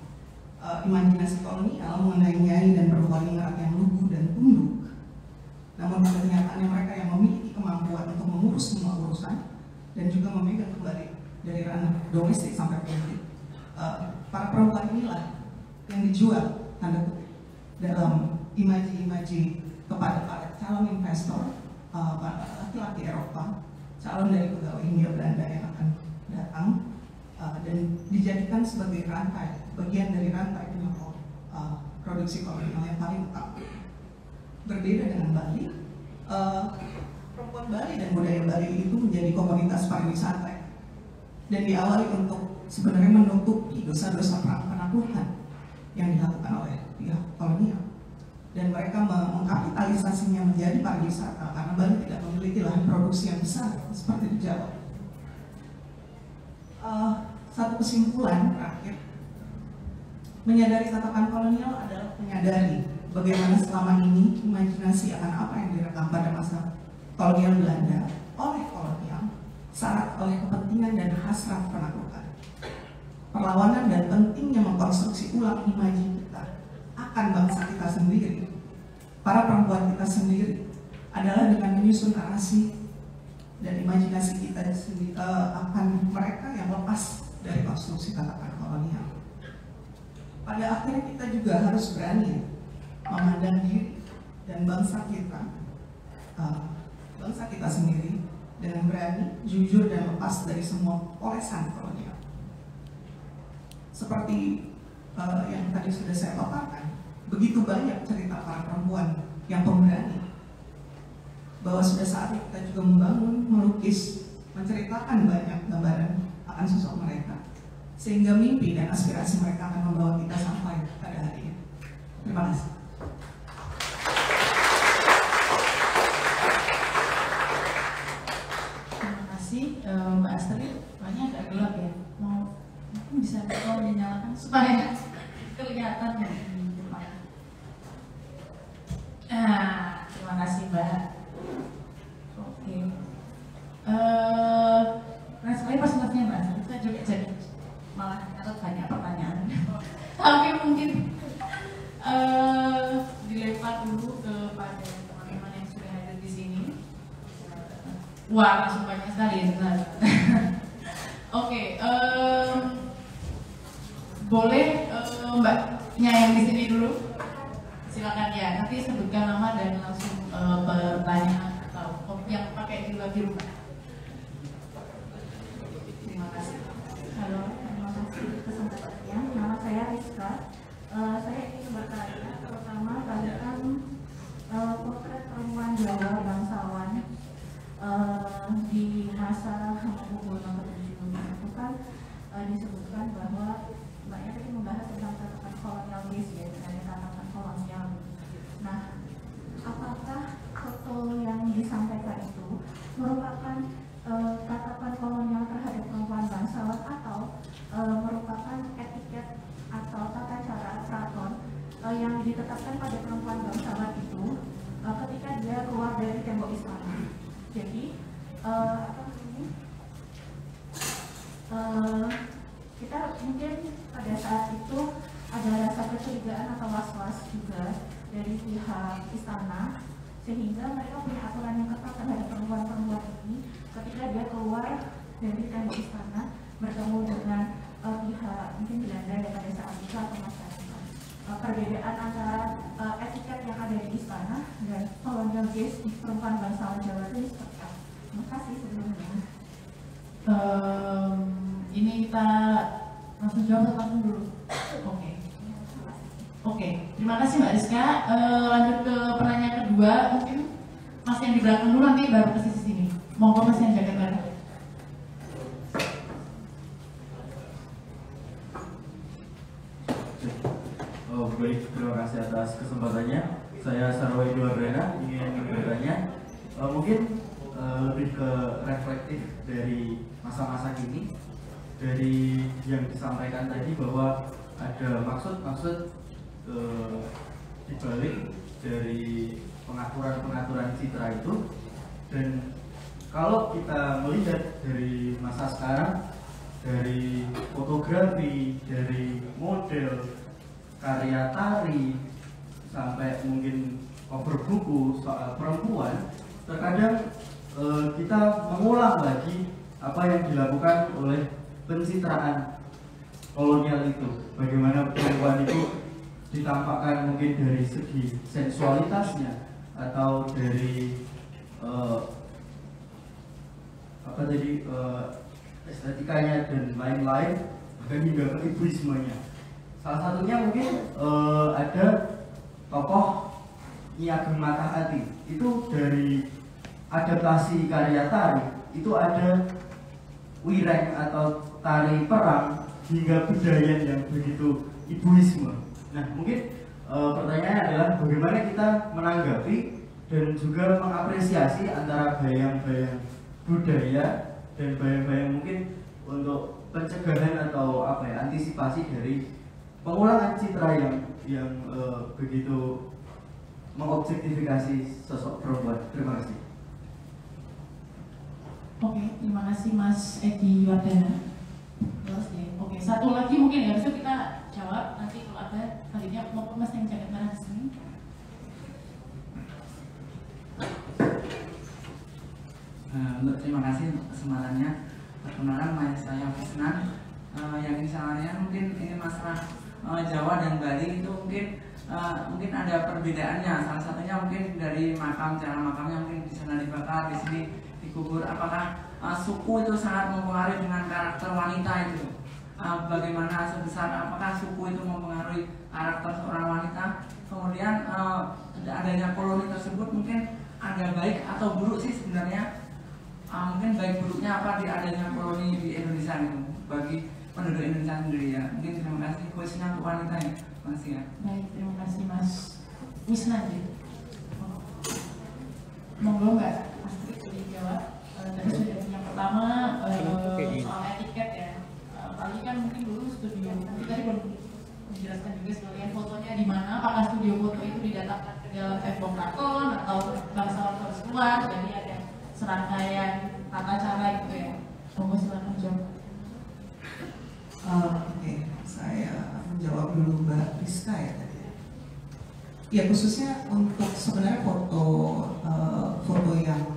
Imajinasi kolonial mengenai Nyai dan perempuan ningrat yang lugu dan tunduk. Namun pada kenyataannya mereka yang memiliki kemampuan untuk mengurus semua urusan dan juga memegang kembali dari ranah domestik sampai politik. Para perempuan inilah yang dijual tanda kutip dalam imaji-imaji kepada para calon investor, para laki-laki Eropa, calon dari pegawai Hindia Belanda yang akan datang, dan dijadikan sebagai rantai, bagian dari rantai penyokong produksi kolonial yang paling utama. Berbeda dengan Bali, perempuan Bali dan budaya Bali itu menjadi komunitas pariwisata dan diawali untuk sebenarnya menutupi dosa-dosa penaklukan yang dilakukan oleh pihak kolonial, dan mereka mengkapitalisasinya menjadi pariwisata karena Bali tidak memiliki lahan produksi yang besar seperti di Jawa. Satu kesimpulan terakhir, menyadari tatapan kolonial adalah menyadari bagaimana selama ini imajinasi akan apa yang direkam pada masa kolonial Belanda oleh kolonial syarat oleh kepentingan dan hasrat penaklukan. Perlawanan dan pentingnya mengkonstruksi ulang imaji kita akan bangsa kita sendiri, para perempuan kita sendiri, adalah dengan menyusun narasi dan imajinasi kita sendiri akan mereka yang lepas dari konstruksi tatapan kolonial. Pada akhirnya kita juga harus berani memandang diri dan bangsa kita sendiri dengan berani, jujur dan lepas dari semua olesan kolonial. Seperti yang tadi sudah saya paparkan, begitu banyak cerita para perempuan yang pemberani, bahwa sudah saatnya kita juga membangun, melukis, menceritakan banyak gambaran akan sosok mereka, sehingga mimpi dan aspirasi mereka akan membawa kita sampai pada hari ini. Terima kasih. Terima kasih Mbak Astrid. Banyak agak gelap ya. Mungkin bisa tolong dinyalakan supaya kelihatan ya di depan. Terima kasih Mbak. Oke. Nah sebenarnya presentasinya Mbak Astrid saya juga jadi malah catat banyak pertanyaan. Tapi mungkin dilempar dulu kepada teman-teman yang sudah hadir di sini. Wah, langsung banyak sekali ya sebenarnya. Oke, boleh Mbaknya yang di sini dulu, silakan ya. Nanti sebutkan nama dan langsung bertanya atau yang pakai jilbab biru. Terima kasih. Halo, terima kasih kesempatannya. Nama saya Rizka. Saya ingin bertanya terutama tentang potret perempuan Jawa bangsawan di masa Hamengkubuwono ke-7 itu kan disebutkan bahwa Mbaknya tadi membahas tentang catatan kolonial base ya, dari catatan kolonial. Nah, apakah foto yang disampaikan itu merupakan catatan kolonial terhadap perempuan bangsawan atau merupakan etiket atau tata cara keraton yang ditetapkan pada perempuan bangsawan itu ketika dia keluar dari tembok istana. Jadi kita mungkin pada saat itu ada rasa kecurigaan atau was-was juga dari pihak istana, sehingga mereka punya aturan yang ketat terhadap perempuan-perempuan ini ketika dia keluar dari tembok istana bertemu dengan pihak mungkin Belanda ya pada saat itu atau masyarakat. Perbedaan antara etiket yang ada di istana dan kolonial gaze di perempuan bangsawan Jawa itu seperti apa? Terima kasih sebelumnya. Ini kita langsung jawab langsung dulu. Oke, terima kasih Mbak Rizka. Lanjut ke pertanyaan kedua, mungkin Mas yang di belakang dulu, nanti baru ke sisi sini. Monggo Mas yang jaga bareng. Baik, terima kasih atas kesempatannya. Saya Sarwai Duardana ingin bertanya, mungkin lebih ke reflektif dari masa-masa kini, dari yang disampaikan tadi bahwa ada maksud-maksud dibalik dari pengaturan-pengaturan citra itu. Dan kalau kita melihat dari masa sekarang, dari fotografi, dari model, karya tari, sampai mungkin cover buku soal perempuan, terkadang kita mengulang lagi apa yang dilakukan oleh pencitraan kolonial itu. Bagaimana perempuan itu ditampakkan mungkin dari segi sensualitasnya atau dari estetikanya dan lain-lain, bahkan hingga ke ibuismenya. Salah satunya mungkin ada tokoh Nyi Ageng Matahati. Itu dari adaptasi karya tari, itu ada wireng atau tari perang hingga budaya yang begitu ibuisme. Nah, mungkin pertanyaannya adalah bagaimana kita menanggapi dan juga mengapresiasi antara bayang-bayang budaya dan bayang-bayang mungkin untuk pencegahan atau antisipasi dari pengulangan citra yang begitu mengobjektifikasi sosok perempuan. Terima kasih. Oke, terima kasih Mas Edi Wardana. Oke, satu lagi mungkin ya, bisa kita jawab nanti kalau ada kalinya maupun Mas yang jaket merah di sini. Terima kasih untuk kesempatannya. Perkenalan, nama saya Fisnan. Yang misalnya mungkin ini masalah Jawa dan Bali itu mungkin ada perbedaannya. Salah satunya mungkin dari makam, cara makamnya mungkin di sana dibakar, di sini dikubur. Apakah suku itu sangat mempengaruhi dengan karakter wanita itu? Bagaimana sebesar apakah suku itu mempengaruhi karakter seorang wanita? Kemudian adanya koloni tersebut mungkin ada baik atau buruk sih sebenarnya. Mungkin baik buruknya apa di adanya koloni di Indonesia itu bagi penduduk Indonesia sendiri ya. Mungkin terima kasih khususnya untuk wanita ya. Terima kasih ya. Baik, terima kasih Mas Wisna. Monggo Mbak Astrid dijawab. Tadi sudah yang pertama soal etiket ya. Kali kan mungkin dulu studio, tapi tadi belum menjelaskan juga sekalian fotonya di mana. Apakah studio foto itu didatangkan ke dalam tembok keraton atau bangsawan harus keluar? Jadi ada serangkaian tata cara gitu ya. Monggo silakan jawab. Oke, saya menjawab dulu Mbak Rizka ya tadi. Ya khususnya untuk sebenarnya foto yang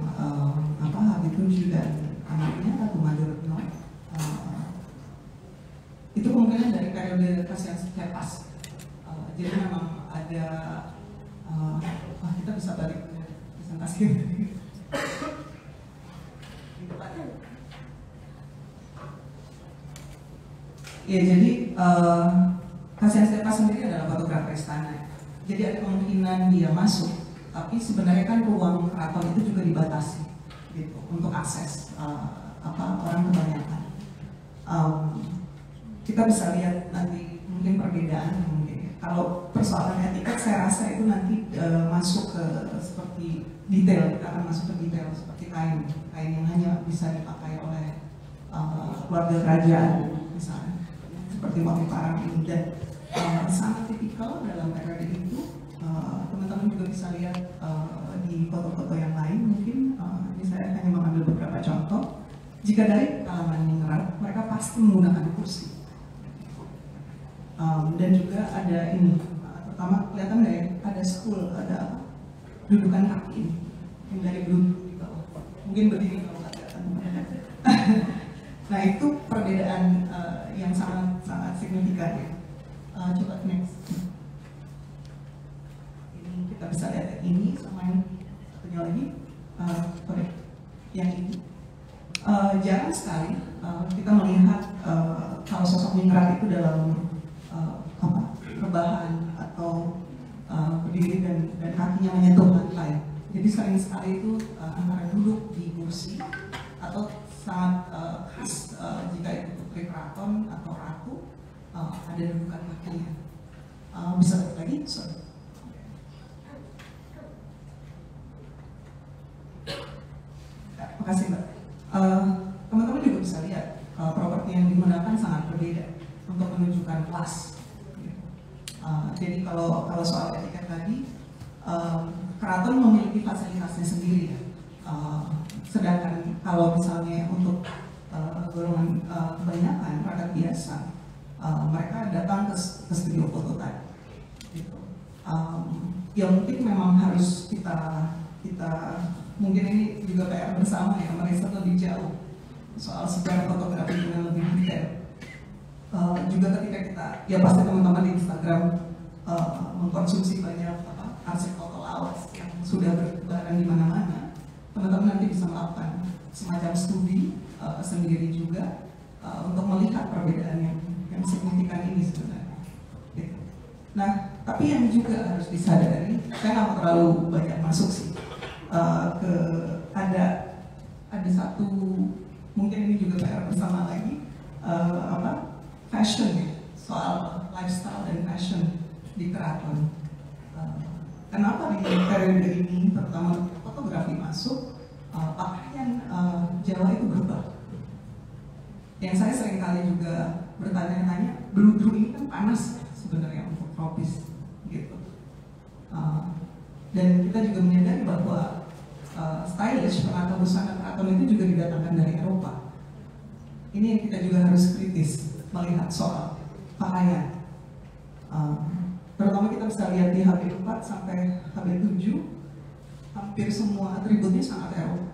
Habib Ruji dan anaknya Agung Maduretno itu kemungkinan kemungkinan dari periode Kasihan Skepas. Jadi memang ada kita bisa balik presentasi. Ya, jadi Kasihan Skepas sendiri adalah fotografer istana. Jadi ada kemungkinan dia masuk, tapi sebenarnya kan ruang keraton itu juga dibatasi, gitu, untuk akses orang kebanyakan. Kita bisa lihat nanti mungkin perbedaan mungkin. Kalau persoalan etiket saya rasa itu nanti masuk ke seperti detail, kita akan masuk ke detail seperti kain yang hanya bisa dipakai oleh keluarga kerajaan misalnya, seperti motif parang ini, dan sangat tipikal dalam periode itu. Teman-teman juga bisa lihat di foto-foto yang lain mungkin. Ini saya hanya mengambil beberapa contoh. Jika dari kalangan ningrat, mereka pasti menggunakan kursi. Dan juga ada ini, pertama kelihatan nggak ya, ada stool, ada dudukan kaki ini, yang dari duduk di bawah. Mungkin berdiri kalau nggak kelihatan. Nah itu perbedaan yang sangat signifikan ya. Coba next. Ini kita bisa lihat ini sama yang satunya lagi. Yang ini. Jarang sekali kita melihat kalau sosok ningrat itu dalam rebahan atau berdiri dan kakinya menyentuh lantai. Jadi sering sekali itu antara duduk di kursi atau sangat khas jika itu putri keraton atau ratu ada dudukan kakinya. Bisa lihat lagi, sorry. Makasih Mbak. Teman-teman juga bisa lihat properti yang digunakan sangat berbeda untuk menunjukkan kelas. Jadi kalau soal etiket tadi, keraton memiliki fasilitasnya sendiri. Sedangkan kalau misalnya untuk golongan kebanyakan rakyat biasa, mereka datang ke studio foto tadi. Gitu. Ya mungkin memang harus kita mungkin ini juga PR bersama ya, meriset lebih jauh soal sejarah fotografi dengan lebih detail. Juga ketika kita, ya pasti teman-teman di Instagram mengkonsumsi banyak arsip foto lawas yang sudah bertebaran di mana-mana. Teman-teman nanti bisa melakukan semacam studi sendiri juga untuk melihat perbedaan yang signifikan ini sebenarnya. Gitu. Nah, tapi yang juga harus disadari, saya nggak terlalu banyak masuk sih ke ada satu, mungkin ini juga PR bersama lagi, fashion ya, soal lifestyle dan fashion di keraton. Kenapa di periode ini terutama fotografi masuk, pakaian Jawa itu berubah. Yang saya sering kali juga bertanya-tanya, bludru ini kan panas sebenarnya untuk tropis gitu. Dan kita juga menyadari bahwa stylish penata busana keraton itu juga didatangkan dari Eropa. Ini yang kita juga harus kritis melihat soal pakaian. Terutama kita bisa lihat di HB4 sampai HB7, hampir semua atributnya sangat Eropa.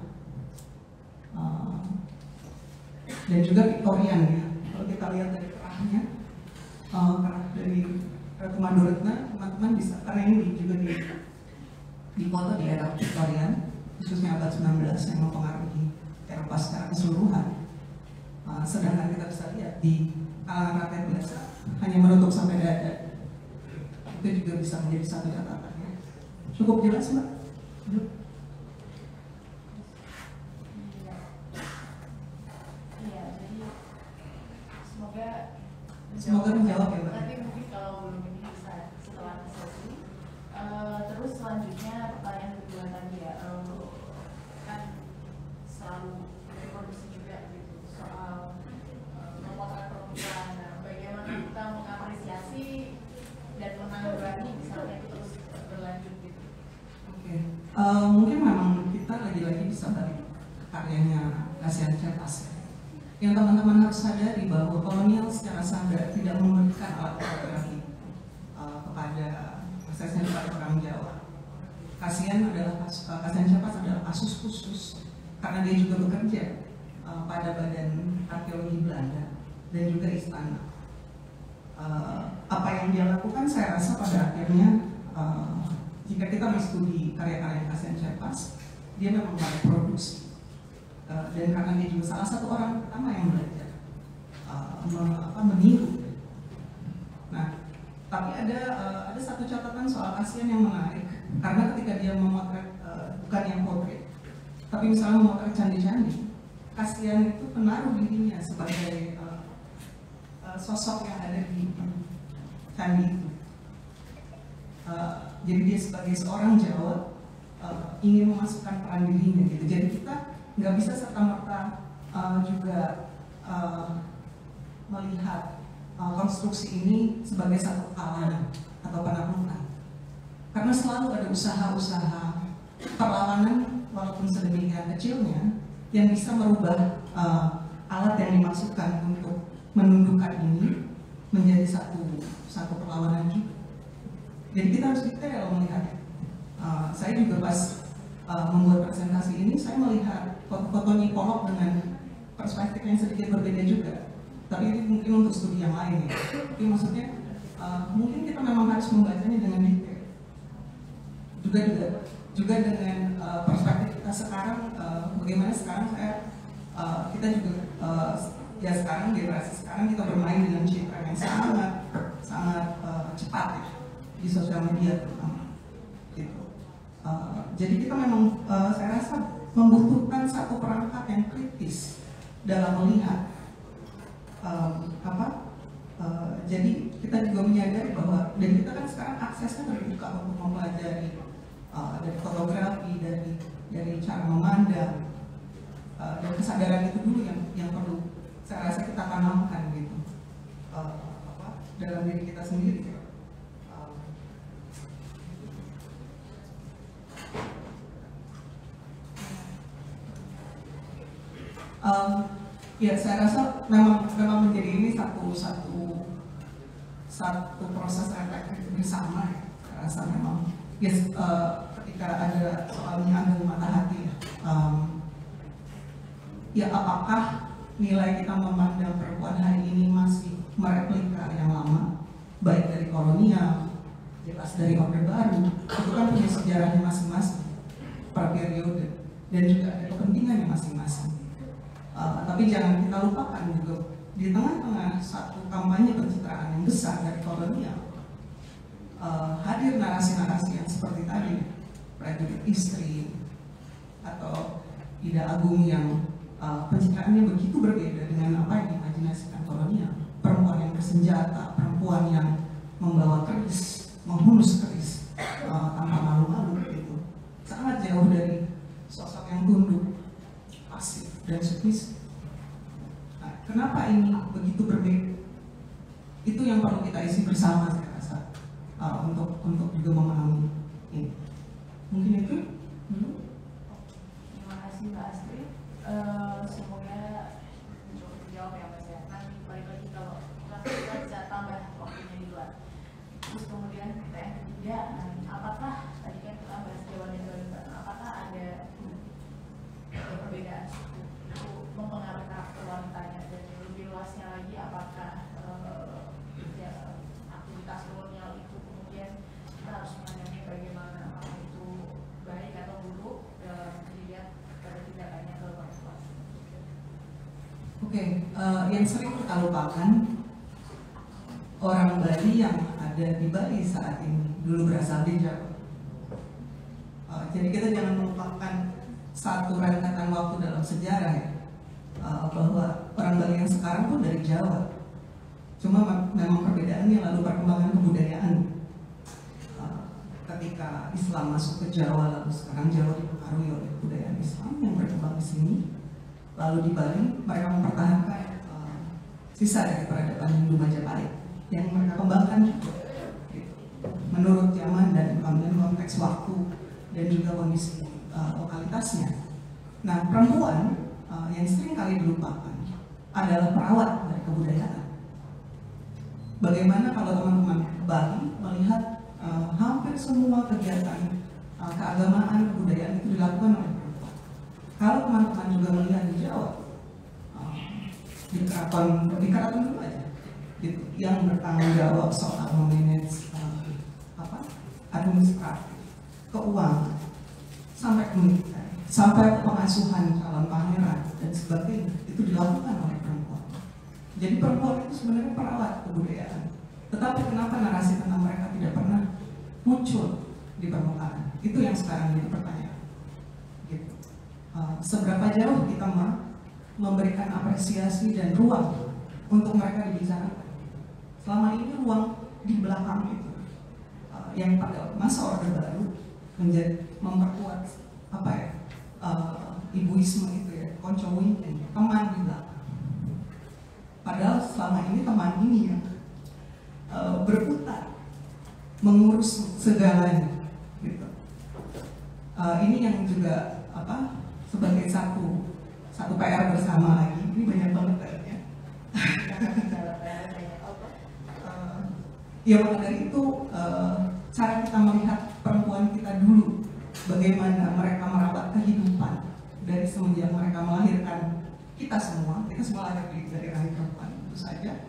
Dan juga Victorian ya. Kalau kita lihat dari kerahnya, kerah dari Ratu Madoretna, teman-teman bisa, karena ini juga di foto di era Victorian, khususnya abad 19 yang mempengaruhi Eropa secara keseluruhan. Sedangkan kita bisa lihat di kalangan rakyat biasa hanya menutup sampai dada. Itu juga bisa menjadi satu catatan. Cukup jelas Mbak? Iya, jadi semoga menjawab ya Mbak. Tapi mungkin kalau belum ini bisa setelah sesi. Terus selanjutnya pertanyaan kedua tadi ya, kan selalu reproduksi juga gitu soal memotret perempuan. Nah, bagaimana kita mengapresiasi dan menanggulangi misalnya terus berlanjut gitu. Oke. Mungkin memang kita lagi-lagi bisa balik karyanya Kasihan Skepas. Yang teman-teman harus sadari bahwa kolonial secara sadar tidak memberikan alat fotografi kepada aksesnya kepada orang Jawa. Kasihan Skepas adalah kasus khusus karena dia juga bekerja pada Badan Arkeologi Belanda dan juga istana. apa yang dia lakukan saya rasa pada akhirnya jika kita studi karya-karya Kasian Sherpas, dia memang banyak produksi dan karena dia juga salah satu orang pertama yang belajar meniru. Nah, tapi ada satu catatan soal Kasian yang menarik karena ketika dia memotret bukan yang portrait, tapi misalnya memotret candi-candi, Kasian itu menaruh dirinya sebagai sosok yang ada di candi itu. Jadi dia sebagai seorang Jawa ingin memasukkan peran dirinya gitu. Jadi kita nggak bisa serta-merta juga melihat konstruksi ini sebagai satu kalangan atau penaklukan. Karena selalu ada usaha-usaha perlawanan walaupun sedemikian kecilnya yang bisa merubah alat yang dimasukkan untuk menundukkan ini menjadi satu perlawanan juga. Jadi kita harus detail melihat. Saya juga pas membuat presentasi ini, saya melihat foto-foto Nipolog dengan perspektif yang sedikit berbeda juga. Tapi ini mungkin untuk studi yang lain ya. Tapi maksudnya mungkin kita memang harus membacanya dengan detail. Juga dengan perspektif kita sekarang, bagaimana sekarang kita juga ya sekarang generasi sekarang kita bermain dengan citra yang sangat cepat ya, di sosial media terutama gitu. Jadi kita memang saya rasa membutuhkan satu perangkat yang kritis dalam melihat jadi kita juga menyadari bahwa dan kita kan sekarang aksesnya terbuka untuk mempelajari dari fotografi, dari cara memandang dan kesadaran itu dulu yang perlu saya rasa kita tanamkan gitu dalam diri kita sendiri. Ya saya rasa memang menjadi ini satu proses refleksi bersama ya. Saya rasa memang yes, ketika ada soal menyambung mata hati ya apakah nilai kita memandang perempuan hari ini masih mereplika yang lama, baik dari kolonial, jelas dari Orde Baru, itu kan punya sejarahnya masing-masing per periode dan juga ada kepentingannya masing-masing. Tapi jangan kita lupakan juga di tengah-tengah satu kampanye pencitraan yang besar dari kolonial, hadir narasi-narasi yang seperti tadi, prajurit istri atau Ida Agung yang pencitraannya begitu berbeda dengan apa yang diimajinasikan kolonial. Perempuan yang bersenjata, perempuan yang membawa keris, menghunus keris tanpa malu-malu gitu. Sangat jauh dari sosok yang tunduk, pasif dan submisif. Nah, kenapa ini begitu berbeda? Itu yang perlu kita isi bersama saya rasa untuk juga memahami ini. Mungkin itu. Terima kasih Mbak Astrid. Semoga mencoba dijawab ya Mas ya. Nanti balik lagi kalau kita bisa tambah waktunya di luar. Terus kemudian kita yang ketiga, apakah tadi kan kita bahas Jawa dan Jawa, apakah ada perbedaan suku itu mempengaruhi karakter wanitanya dan lebih luasnya lagi apakah aktivitas kolonial itu kemudian kita harus memandangnya bagaimana, apakah itu baik atau buruk dalam dilihat pada tindakannya ke perempuan. Oke, yang sering kita lupakan orang Bali yang ada di Bali saat ini dulu berasal dari Jawa. Jadi kita jangan melupakan satu rentetan waktu dalam sejarah ya, bahwa orang Bali yang sekarang pun dari Jawa. Cuma memang perbedaannya lalu perkembangan kebudayaan. Ketika Islam masuk ke Jawa, lalu sekarang Jawa dipengaruhi oleh kebudayaan Islam yang berkembang di sini. Lalu di Bali mereka mempertahankan sisa dari peradaban Hindu Majapahit yang mereka kembangkan juga menurut zaman dan konteks waktu dan juga kondisi lokalitasnya. Nah, perempuan yang sering kali dilupakan adalah perawat dari kebudayaan. Bagaimana kalau teman-teman Bali melihat hampir semua kegiatan keagamaan, kebudayaan itu dilakukan oleh perempuan. Kalau teman-teman juga melihat di Jawa, di keraton dulu aja, gitu. yang bertanggung jawab soal memanage administratif, keuangan, sampai pendidikan, sampai pengasuhan calon pangeran dan sebagainya itu dilakukan oleh perempuan. Jadi perempuan itu sebenarnya perawat kebudayaan. Tetapi kenapa narasi tentang mereka tidak pernah muncul di permukaan? Itu yang sekarang jadi pertanyaan. Gitu. Seberapa jauh kita memberikan apresiasi dan ruang untuk mereka dibicarakan? Selama ini ruang di belakang itu, yang pada masa Orde Baru menjadi memperkuat ibuisme itu ya, koncowinya, teman di belakang. Padahal selama ini teman ini yang berputar mengurus segalanya, gitu. Ini yang juga sebagai satu PR bersama lagi. Ini banyak banget kayaknya. Ya maka dari itu cara kita melihat perempuan kita dulu, bagaimana mereka merawat kehidupan dari semenjak mereka melahirkan kita semua lahir dari rahim perempuan itu saja,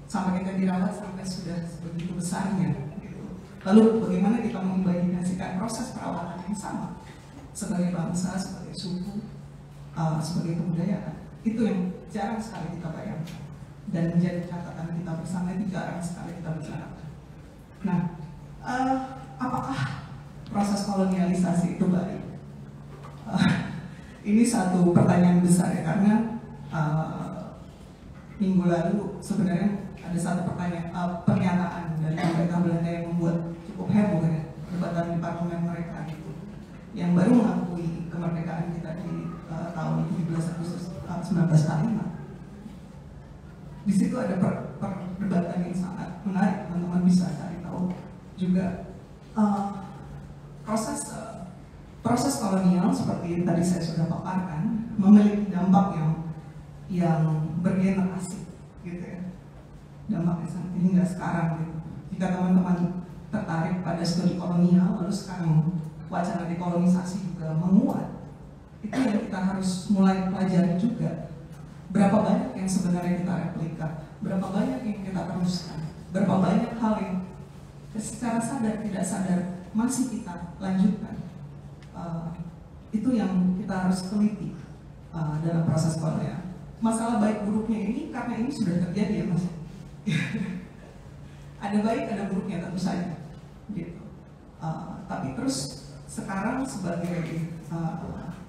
sampai kita dirawat sampai sudah begitu besarnya. Gitu. Lalu bagaimana kita mengimajinasikan proses perawatan yang sama sebagai bangsa, sebagai suku, sebagai kebudayaan, itu yang jarang sekali kita bayangkan dan menjadi catatan kita bersama, itu jarang sekali kita bicarakan. Nah, apakah proses kolonialisasi itu baik? Ini satu pertanyaan besar ya, karena minggu lalu sebenarnya ada satu pernyataan dari pemerintah Belanda yang membuat cukup heboh ya, perdebatan di parlemen mereka gitu, yang baru mengakui kemerdekaan kita di tahun 17 Agustus 1945. Di situ ada perdebatan yang sangat menarik, teman-teman bisa cari tahu juga. Proses kolonial seperti yang tadi saya sudah paparkan memiliki dampak yang bergenerasi, gitu ya. Dampaknya sampai hingga sekarang gitu. Jika teman-teman tertarik pada studi kolonial, lalu sekarang wacana dekolonisasi juga menguat, itu yang kita harus mulai pelajari juga. Berapa banyak yang sebenarnya kita replika, berapa banyak yang kita teruskan, berapa banyak hal yang secara sadar tidak sadar masih kita lanjutkan. Itu yang kita harus teliti dalam proses kolonial. Masalah baik buruknya ini karena ini sudah terjadi ya Mas. Ada baik ada buruknya tentu saja, gitu. Tapi terus sekarang sebagai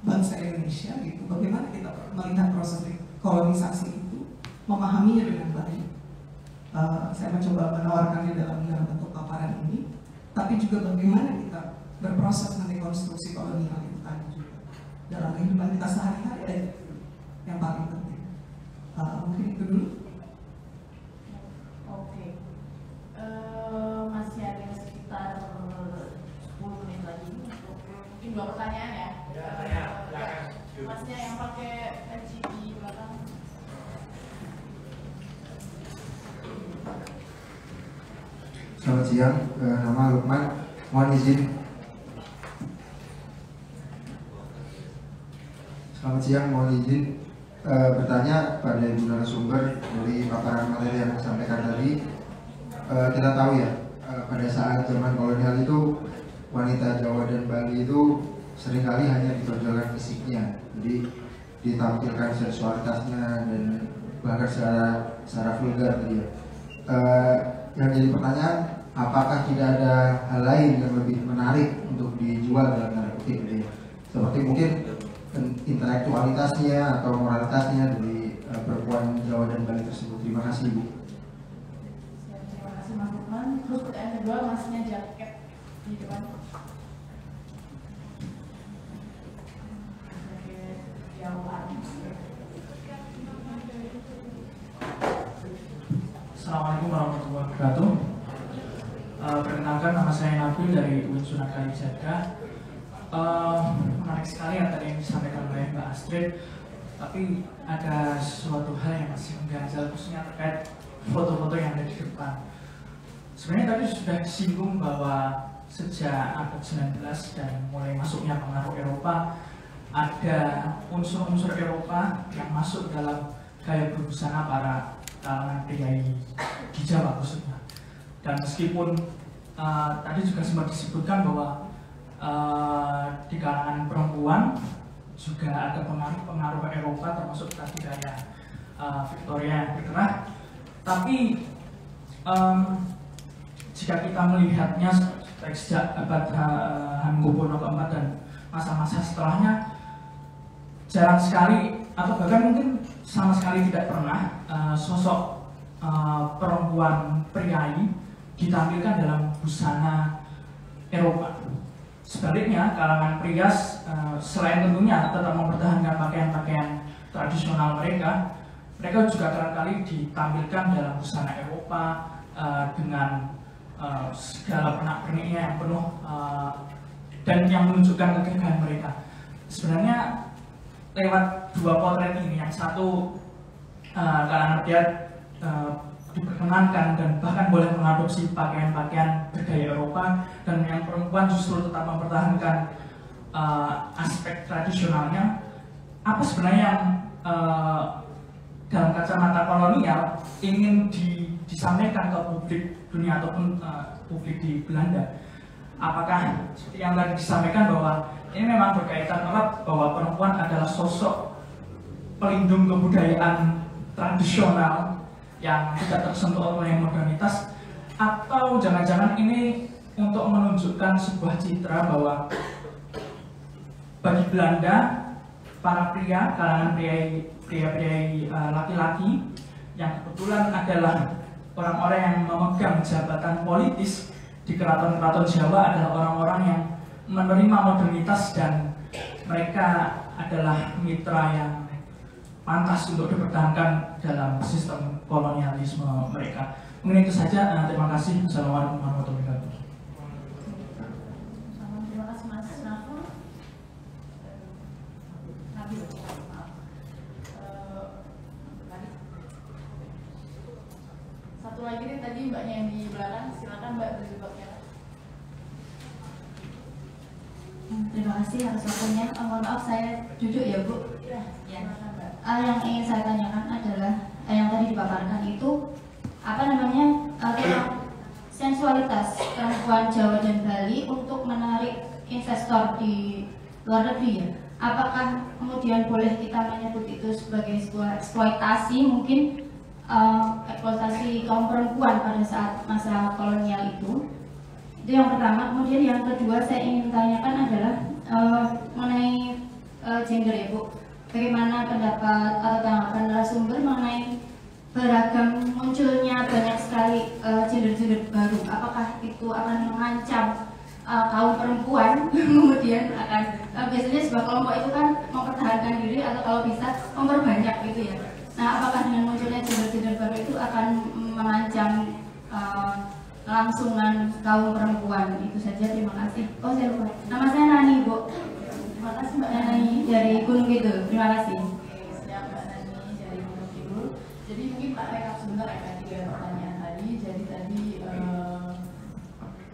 bangsa Indonesia gitu, bagaimana kita melihat proses kolonisasi itu, memahaminya dengan baik. Saya mencoba menawarkannya dalam bentuk paparan ini, tapi juga bagaimana kita berproses mendekonstruksi kolonial itu tadi juga dalam kehidupan kita sehari-hari aja, yang paling penting. Mungkin itu dulu. Oke. Masih ada sekitar 10 menit lagi untuk mungkin 2 pertanyaan ya. Masnya yang pakai peci di belakang. Selamat siang, nama Lukman, mohon izin. Selamat siang, mohon izin bertanya pada Ibu narasumber dari paparan materi yang disampaikan tadi. Kita tahu ya, pada saat zaman kolonial itu wanita Jawa dan Bali itu seringkali hanya ditonjolkan fisiknya, jadi ditampilkan seksualitasnya dan bahkan secara vulgar tadi ya. Yang jadi pertanyaan, apakah tidak ada hal lain yang lebih menarik untuk dijual dalam tanda kutip ini? Seperti mungkin intelektualitasnya atau moralitasnya dari perempuan Jawa dan Bali tersebut. Terima kasih Bu. Terima kasih Mas Lukman. Terus pertanyaan kedua, Masnya jaket di depan. Jaket jauhan. Assalamualaikum warahmatullahi wabarakatuh. Perkenalkan, nama saya Nabil dari UIN Sunan Kalijaga. Menarik sekali yang tadi yang disampaikan oleh Mbak Astrid, tapi ada suatu hal yang masih mengganjal, khususnya terkait foto-foto yang ada di depan. Sebenarnya tadi sudah disinggung bahwa sejak abad 19 dan mulai masuknya pengaruh Eropa, ada unsur-unsur Eropa yang masuk dalam gaya berbusana para kalangan pria di Jawa khususnya. Dan meskipun tadi juga sempat disebutkan bahwa di kalangan perempuan juga ada pengaruh Eropa, termasuk tadi gaya Victoria yang bergerak. Tapi jika kita melihatnya sejak abad Hamengkubuwono keempat dan masa-masa setelahnya, jarang sekali atau bahkan mungkin sama sekali tidak pernah sosok perempuan priai ditampilkan dalam busana Eropa. Sebaliknya, kalangan pria selain tentunya tetap mempertahankan pakaian-pakaian tradisional mereka juga kerap-kali ditampilkan dalam busana Eropa dengan segala pernak-perniknya yang penuh dan yang menunjukkan kegagahan mereka. Sebenarnya lewat dua potret ini, yang satu kalangan pria diperkenankan dan bahkan boleh mengadopsi pakaian-pakaian bergaya Eropa, dan yang perempuan justru tetap mempertahankan aspek tradisionalnya. Apa sebenarnya yang dalam kacamata kolonial ingin disampaikan ke publik dunia ataupun publik di Belanda? Apakah seperti yang tadi disampaikan bahwa ini memang berkaitan erat bahwa perempuan adalah sosok pelindung kebudayaan tradisional yang tidak tersentuh oleh modernitas, atau jangan-jangan ini untuk menunjukkan sebuah citra bahwa bagi Belanda para pria, kalangan pria laki-laki yang kebetulan adalah orang-orang yang memegang jabatan politis di keraton-keraton Jawa adalah orang-orang yang menerima modernitas dan mereka adalah mitra yang pantas untuk dipertahankan dalam sistem kolonialisme mereka. Mungkin itu saja. Terima kasih. Assalamualaikum warahmatullahi wabarakatuh. Terima kasih Mas Nafur. Nabil, maaf. Satu lagi nih tadi mbaknya yang di belakang, silakan Mbak berjubaknya. Terima kasih atas waktunya. Mohon maaf saya duduk ya Bu. Ya. Yang ingin saya tanyakan adalah yang tadi dipaparkan itu apa namanya sensualitas perempuan Jawa dan Bali untuk menarik investor di luar negeri ya. Apakah kemudian boleh kita menyebut itu sebagai sebuah eksploitasi, mungkin eksploitasi kaum perempuan pada saat masa kolonial itu? Itu yang pertama. Kemudian yang kedua saya ingin tanyakan adalah mengenai gender ya Bu. Bagaimana pendapat atau tanggapan narasumber mengenai beragam munculnya banyak sekali gender-gender baru? Apakah itu akan mengancam kaum perempuan? Kemudian akan biasanya sebuah kelompok itu kan mempertahankan diri atau kalau bisa memperbanyak gitu ya. Nah, apakah dengan munculnya gender-gender baru itu akan mengancam kelangsungan kaum perempuan? Itu saja, terima kasih. Oh, saya lupa. Nama saya Nani, Bu. Terima kasih Mbak Nani dari Gunung Kidul. Terima kasih. Siap Mbak Nani dari Gunung Kidul. Jadi mungkin Pak rekap sebentar ya tiga pertanyaan tadi. Jadi tadi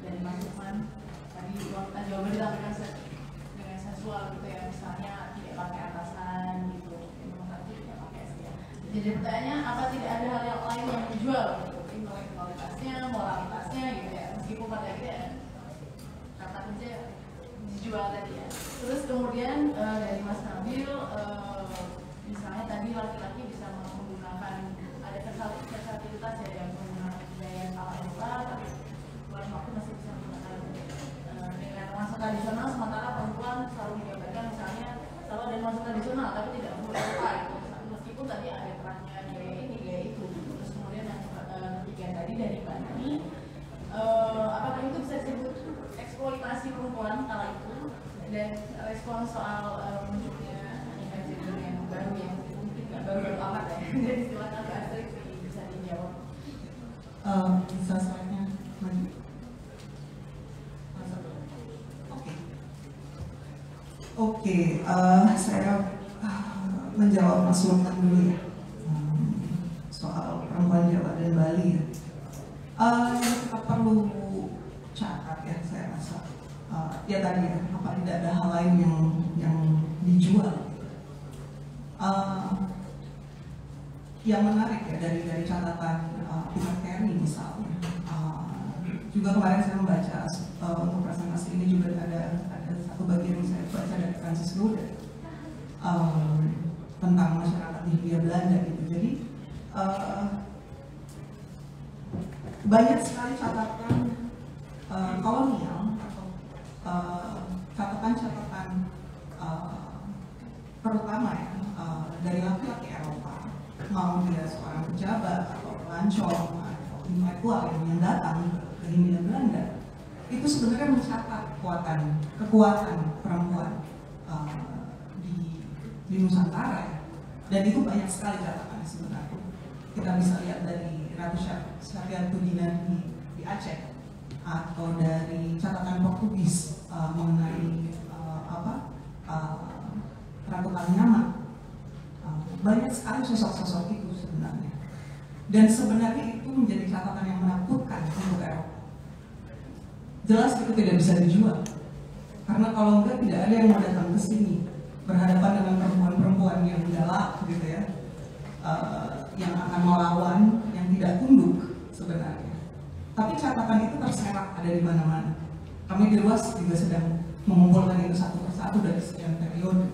dari Mas Lukman tadi kita jawaban dilakukan dengan sensual gitu ya, misalnya tidak pakai atasan gitu, tadi tidak pakai ya. Jadi pertanyaannya apa tidak ada hal yang lain yang dijual gitu, intelektualitasnya, moralitasnya gitu ya, meskipun pada akhirnya kata kerja dijual tadi ya. Terus kemudian dari Mas Nabil, misalnya tadi laki-laki bisa menggunakan ada versatilitas ya, yang menggunakan gaya ala Eropa, tapi buat waktu masih bisa menggunakan dengan nuansa tradisional, sementara perempuan selalu digambarkan misalnya selalu ada nuansa tradisional tapi tidak perlu Eropa gitu. Meskipun tadi ada perannya gaya ini, gaya itu. Terus kemudian yang ketiga tadi dari Mbak Nani, apakah itu bisa disebut eksploitasi perempuan kala itu? Dan respon soal munculnya aneka gender yang baru, yang mungkin nggak baru amat ya. Jadi silakan Mbak Astrid bisa dijawab. Bisa slide-nya maju. Oke, saya menjawab Mas Lukman dulu ya, soal perempuan Jawa dan Bali ya. Kita perlu catat ya, saya rasa. Ya tadi ya, apa tidak ada hal lain yang dijual? yang menarik ya dari catatan Peter Carey misalnya. Juga kemarin saya membaca untuk presentasi ini juga ada satu bagian yang saya baca dari Francis Loder tentang masyarakat di Hindia Belanda gitu. Jadi banyak sekali catatan kolonial atau catatan-catatan terutama ya dari laki-laki Eropa, mau dia seorang pejabat atau pelancong atau intelektual yang datang ke Hindia Belanda, itu sebenarnya mencatat kekuatan perempuan di Nusantara ya. Dan itu banyak sekali catatannya sebenarnya. Kita bisa lihat dari Ratu Syariatudina di Aceh, atau dari catatan Portugis mengenai Ratu Kalinyama. Banyak sekali sosok-sosok itu sebenarnya. Dan sebenarnya itu menjadi catatan yang menakutkan untuk Eropa. Jelas itu tidak bisa dijual. Karena kalau enggak, tidak ada yang mau datang ke sini berhadapan dengan perempuan-perempuan yang galak gitu ya, yang akan melawan, yang tidak tunduk sebenarnya. Tapi catatan itu terserak ada di mana-mana. Kami di luas juga sedang mengumpulkan itu satu persatu dari sekian periode.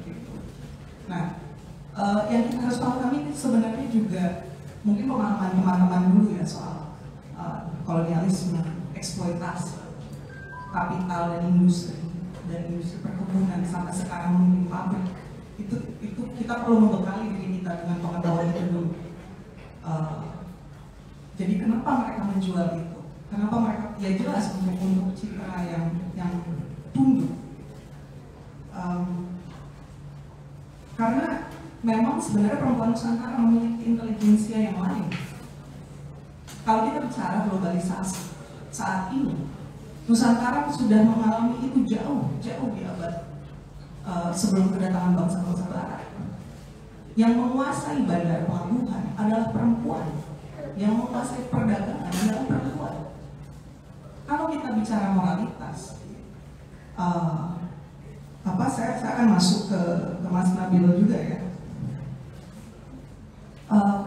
Gitu. Nah, yang kita harus pahami sebenarnya juga mungkin pemahaman dulu ya soal kolonialisme, eksploitasi kapital dan industri perkebunan sampai sekarang mungkin pabrik. Itu kita perlu membekali diri kita dengan pengetahuan itu dulu. Jadi kenapa mereka menjual itu? Kenapa mereka ya jelas untuk citra yang tunduk. Karena memang sebenarnya perempuan Nusantara memiliki intelijensia yang lain. Kalau kita bicara globalisasi saat ini, Nusantara sudah mengalami itu jauh di abad sebelum kedatangan bangsa-bangsa Barat. Yang menguasai bandar pelabuhan adalah perempuan, yang menguasai perdagangan adalah perempuan. Kalau kita bicara moralitas, saya akan masuk ke Mas Nabil juga ya.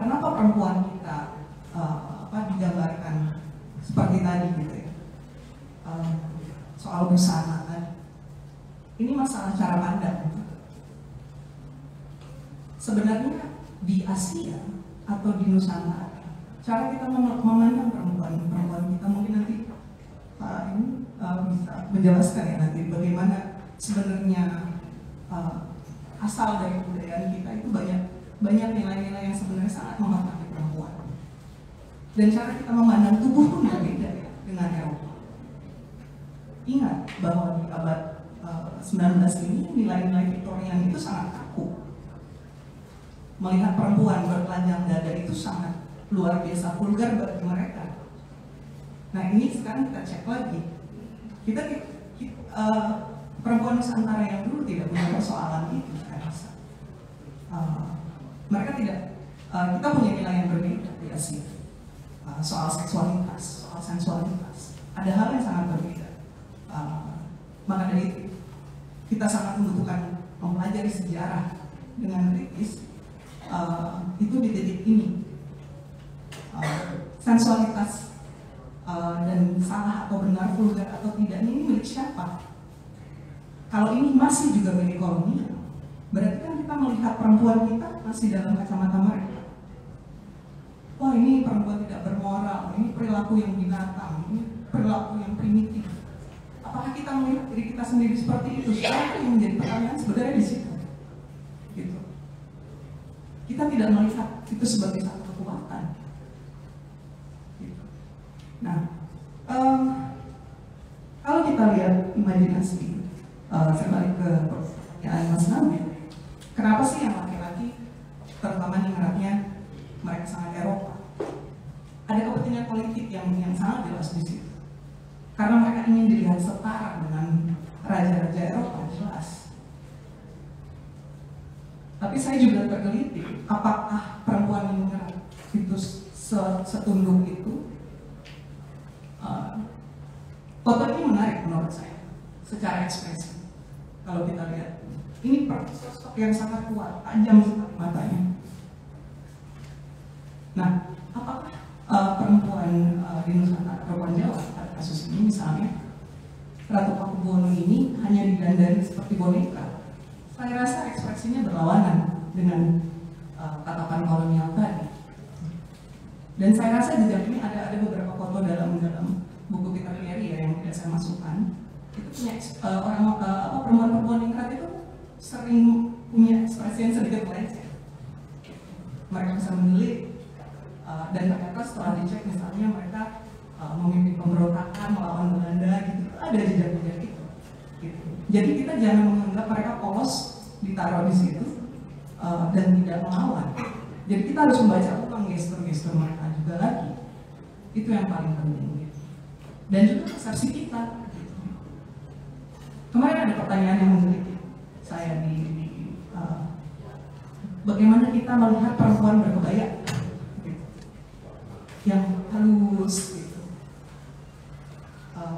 Kenapa perempuan kita digambarkan seperti tadi gitu ya? Soal busana kan, ini masalah cara pandang. Sebenarnya di Asia atau di Nusantara, cara kita memandang perempuan kita mungkin nanti ini bisa menjelaskan ya nanti bagaimana sebenarnya asal dari kebudayaan kita itu banyak nilai-nilai yang sebenarnya sangat menghormati perempuan. Dan cara kita memandang tubuh pun berbeda ya dengan Eropa. Ingat bahwa di abad 19 ini nilai-nilai Victorian itu sangat kaku. Melihat perempuan bertelanjang dada itu sangat luar biasa vulgar bagi mereka. Nah ini sekarang kita cek lagi. Kita perempuan Nusantara yang dulu tidak punya persoalan itu, saya rasa. Mereka tidak, kita punya nilai yang berbeda di Asia. Soal seksualitas, soal sensualitas. Ada hal yang sangat berbeda. Maka dari itu, kita sangat membutuhkan mempelajari sejarah dengan kritis. Itu di titik ini. Sensualitas dan salah atau benar, vulgar atau tidak, ini milik siapa? Kalau ini masih juga milik kolonial, berarti kan kita melihat perempuan kita masih dalam kacamata mereka. Wah ini perempuan tidak bermoral, ini perilaku yang binatang, ini perilaku yang primitif. Apakah kita melihat diri kita sendiri seperti itu? Sekarang yang menjadi pertanyaan sebenarnya di situ. Gitu. Kita tidak melihat itu sebagai satu kekuatan. Gitu. Nah, kalau kita lihat imajinasi, saya balik ke pertanyaan Mas Nabil, kenapa sih yang laki-laki terutama ningratnya mereka sangat Eropa? Ada kepentingan politik yang sangat jelas di situ. Karena mereka ingin dilihat setara dengan raja-raja Eropa, jelas. Tapi saya juga tergelitik, apakah perempuan ningrat itu setunduk itu? Foto ini menarik menurut saya, secara ekspresi. Kalau kita lihat, ini sosok yang sangat kuat, tajam sekali matanya. Nah, apakah perempuan di Nusantara, perempuan Jawa pada kasus ini misalnya Ratu Pakubuwono ini hanya didandani seperti boneka? Saya rasa ekspresinya berlawanan dengan tatapan kolonial tadi. Dan saya rasa jejak ini ada beberapa foto dalam buku Peter Carey yang tidak saya masukkan. Itu punya perempuan-perempuan ningrat itu sering punya ekspresi yang sedikit melenceng. Mereka bisa mendelik, dan ternyata setelah dicek misalnya mereka memimpin pemberontakan melawan Belanda gitu, ada jejak-jejak itu. Gitu. Jadi kita jangan menganggap mereka polos ditaruh di situ dan tidak melawan. Jadi kita harus membaca ulang gestur-gestur mereka juga lagi. Itu yang paling penting. Gitu. Dan juga persepsi kita. Gitu. Kemarin ada pertanyaan yang menggelitik saya di bagaimana kita melihat perempuan berkebaya gitu. Yang halus gitu.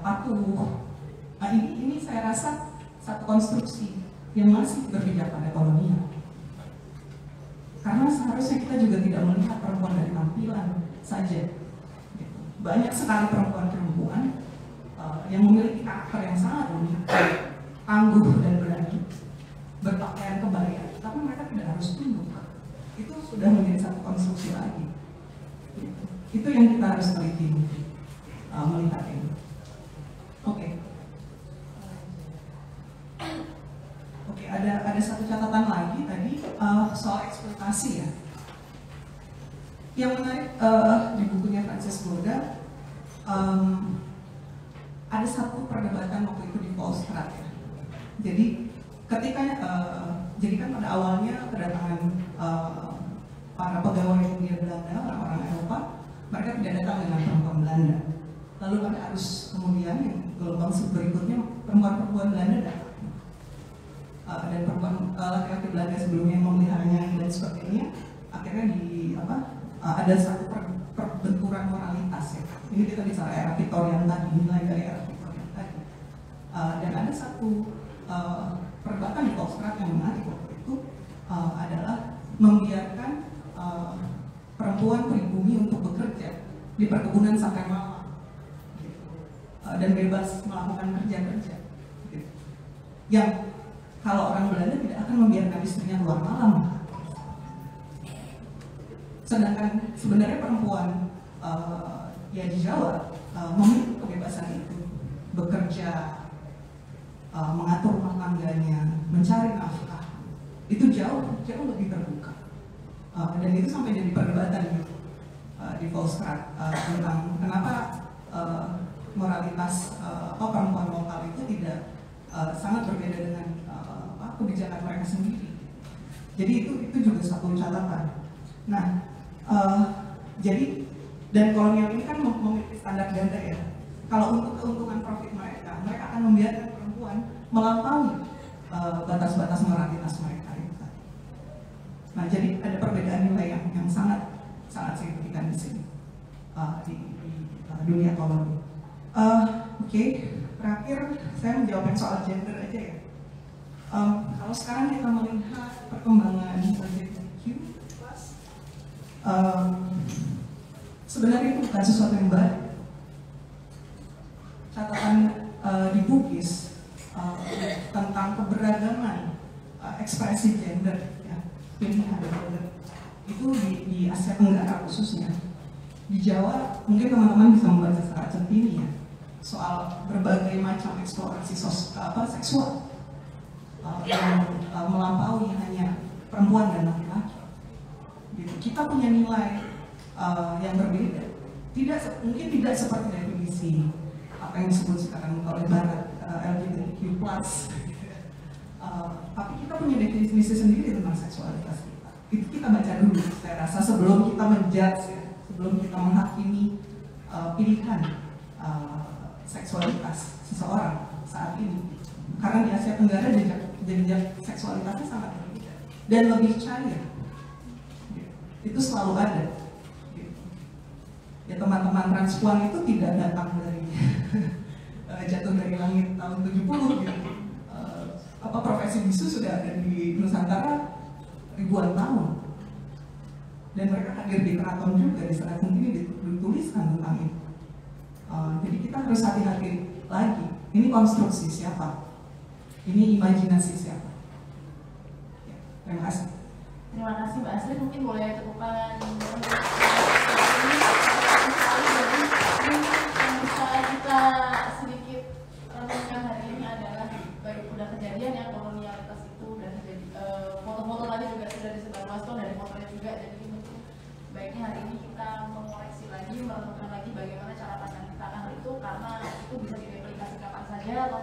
Patuh. Nah, ini saya rasa satu konstruksi yang masih berpijak pada kolonial. Karena seharusnya kita juga tidak melihat perempuan dari tampilan saja. Gitu. Banyak sekali perempuan-perempuan yang memiliki karakter yang sangat unik, tangguh dan berani, berpakaian kebaya, tapi mereka tidak harus tunduk. Itu sudah menjadi satu konstruksi lagi. Gitu. Itu yang kita harus teliti melihat ini. Oke, ada satu catatan lagi tadi soal eksploitasi ya. Yang menarik di bukunya Frances Goda, ada satu perdebatan waktu itu di Volkskrant ya. Jadi ketika jadi kan pada awalnya kedatangan para pegawai Hindia Belanda, orang-orang Eropa, mereka tidak datang dengan perempuan Belanda. Lalu pada arus kemudian yang gelombang berikutnya perempuan-perempuan Belanda datang. Dan perempuan laki-laki Belanda sebelumnya yang memeliharanya dan sebagainya, akhirnya ada satu perbenturan moralitas ya. Ini kita bicara era Victorian tadi, nilai dari era Victorian tadi. Dan ada satu perdebatan di Volkskrant yang menarik waktu itu adalah membiarkan perempuan pribumi untuk bekerja di perkebunan sampai malam dan bebas melakukan kerja-kerja gitu. Yang kalau orang Belanda tidak akan membiarkan istrinya keluar malam. Sedangkan sebenarnya perempuan ya di Jawa memiliki kebebasan itu, bekerja, mengatur rumah tangganya, mencari nafkah, itu jauh lebih terbuka. Dan itu sampai jadi perdebatan di Volkskrant tentang kenapa moralitas perempuan lokal itu tidak sangat berbeda dengan kebijakan mereka sendiri. Jadi itu juga satu catatan. Nah, jadi dan kolonial ini kan memiliki standar ganda ya. Kalau untuk keuntungan profit mereka akan membiarkan perempuan melampaui batas-batas moralitas mereka. Nah, jadi ada perbedaan nilai yang sangat signifikan di sini di dunia koloni. Oke, terakhir saya menjawab soal gender aja ya. Kalau sekarang kita melihat perkembangan LGBTQ+, sebenarnya itu bukan sesuatu yang baru. Catatan di Bugis tentang keberagaman ekspresi gender, ya, pilihan gender itu di Asia Tenggara khususnya. Di Jawa mungkin teman-teman bisa membaca secara centini ya soal berbagai macam eksplorasi seksual yang melampaui hanya perempuan dan laki-laki. Gitu. Kita punya nilai yang berbeda. Mungkin tidak seperti definisi apa yang disebut sekarang oleh Barat LGBTQ+. Tapi kita punya definisi sendiri tentang seksualitas kita. Itu kita baca dulu, saya rasa sebelum kita menjudge ya, sebelum kita menghakimi pilihan seksualitas seseorang saat ini. Karena di Asia Tenggara jejak seksualitasnya sangat berbeda dan lebih cair. Itu selalu ada. Ya teman-teman transpuan itu tidak datang dari jatuh dari langit tahun 70 gitu. Profesi bisu sudah ada di Nusantara ribuan tahun. dan mereka hadir di keraton juga, di sana mungkin dituliskan tentang itu. Jadi kita harus hati-hati lagi. Ini konstruksi siapa? Ini imajinasi siapa? Ya, terima kasih. Terima kasih Mbak Astrid, mungkin boleh tepuk tangan. Yang bisa kita sedikit renungkan hari ini adalah baik udah kejadian yang kolonialitas itu dan terjadi, foto-foto tadi juga sudah disebarluaskan dari fotonya juga, jadi mungkin baiknya hari ini kita mengoreksi lagi, merenungkan lagi bagaimana cara pandang kita akan itu, karena itu bisa direplikasi kapan saja atau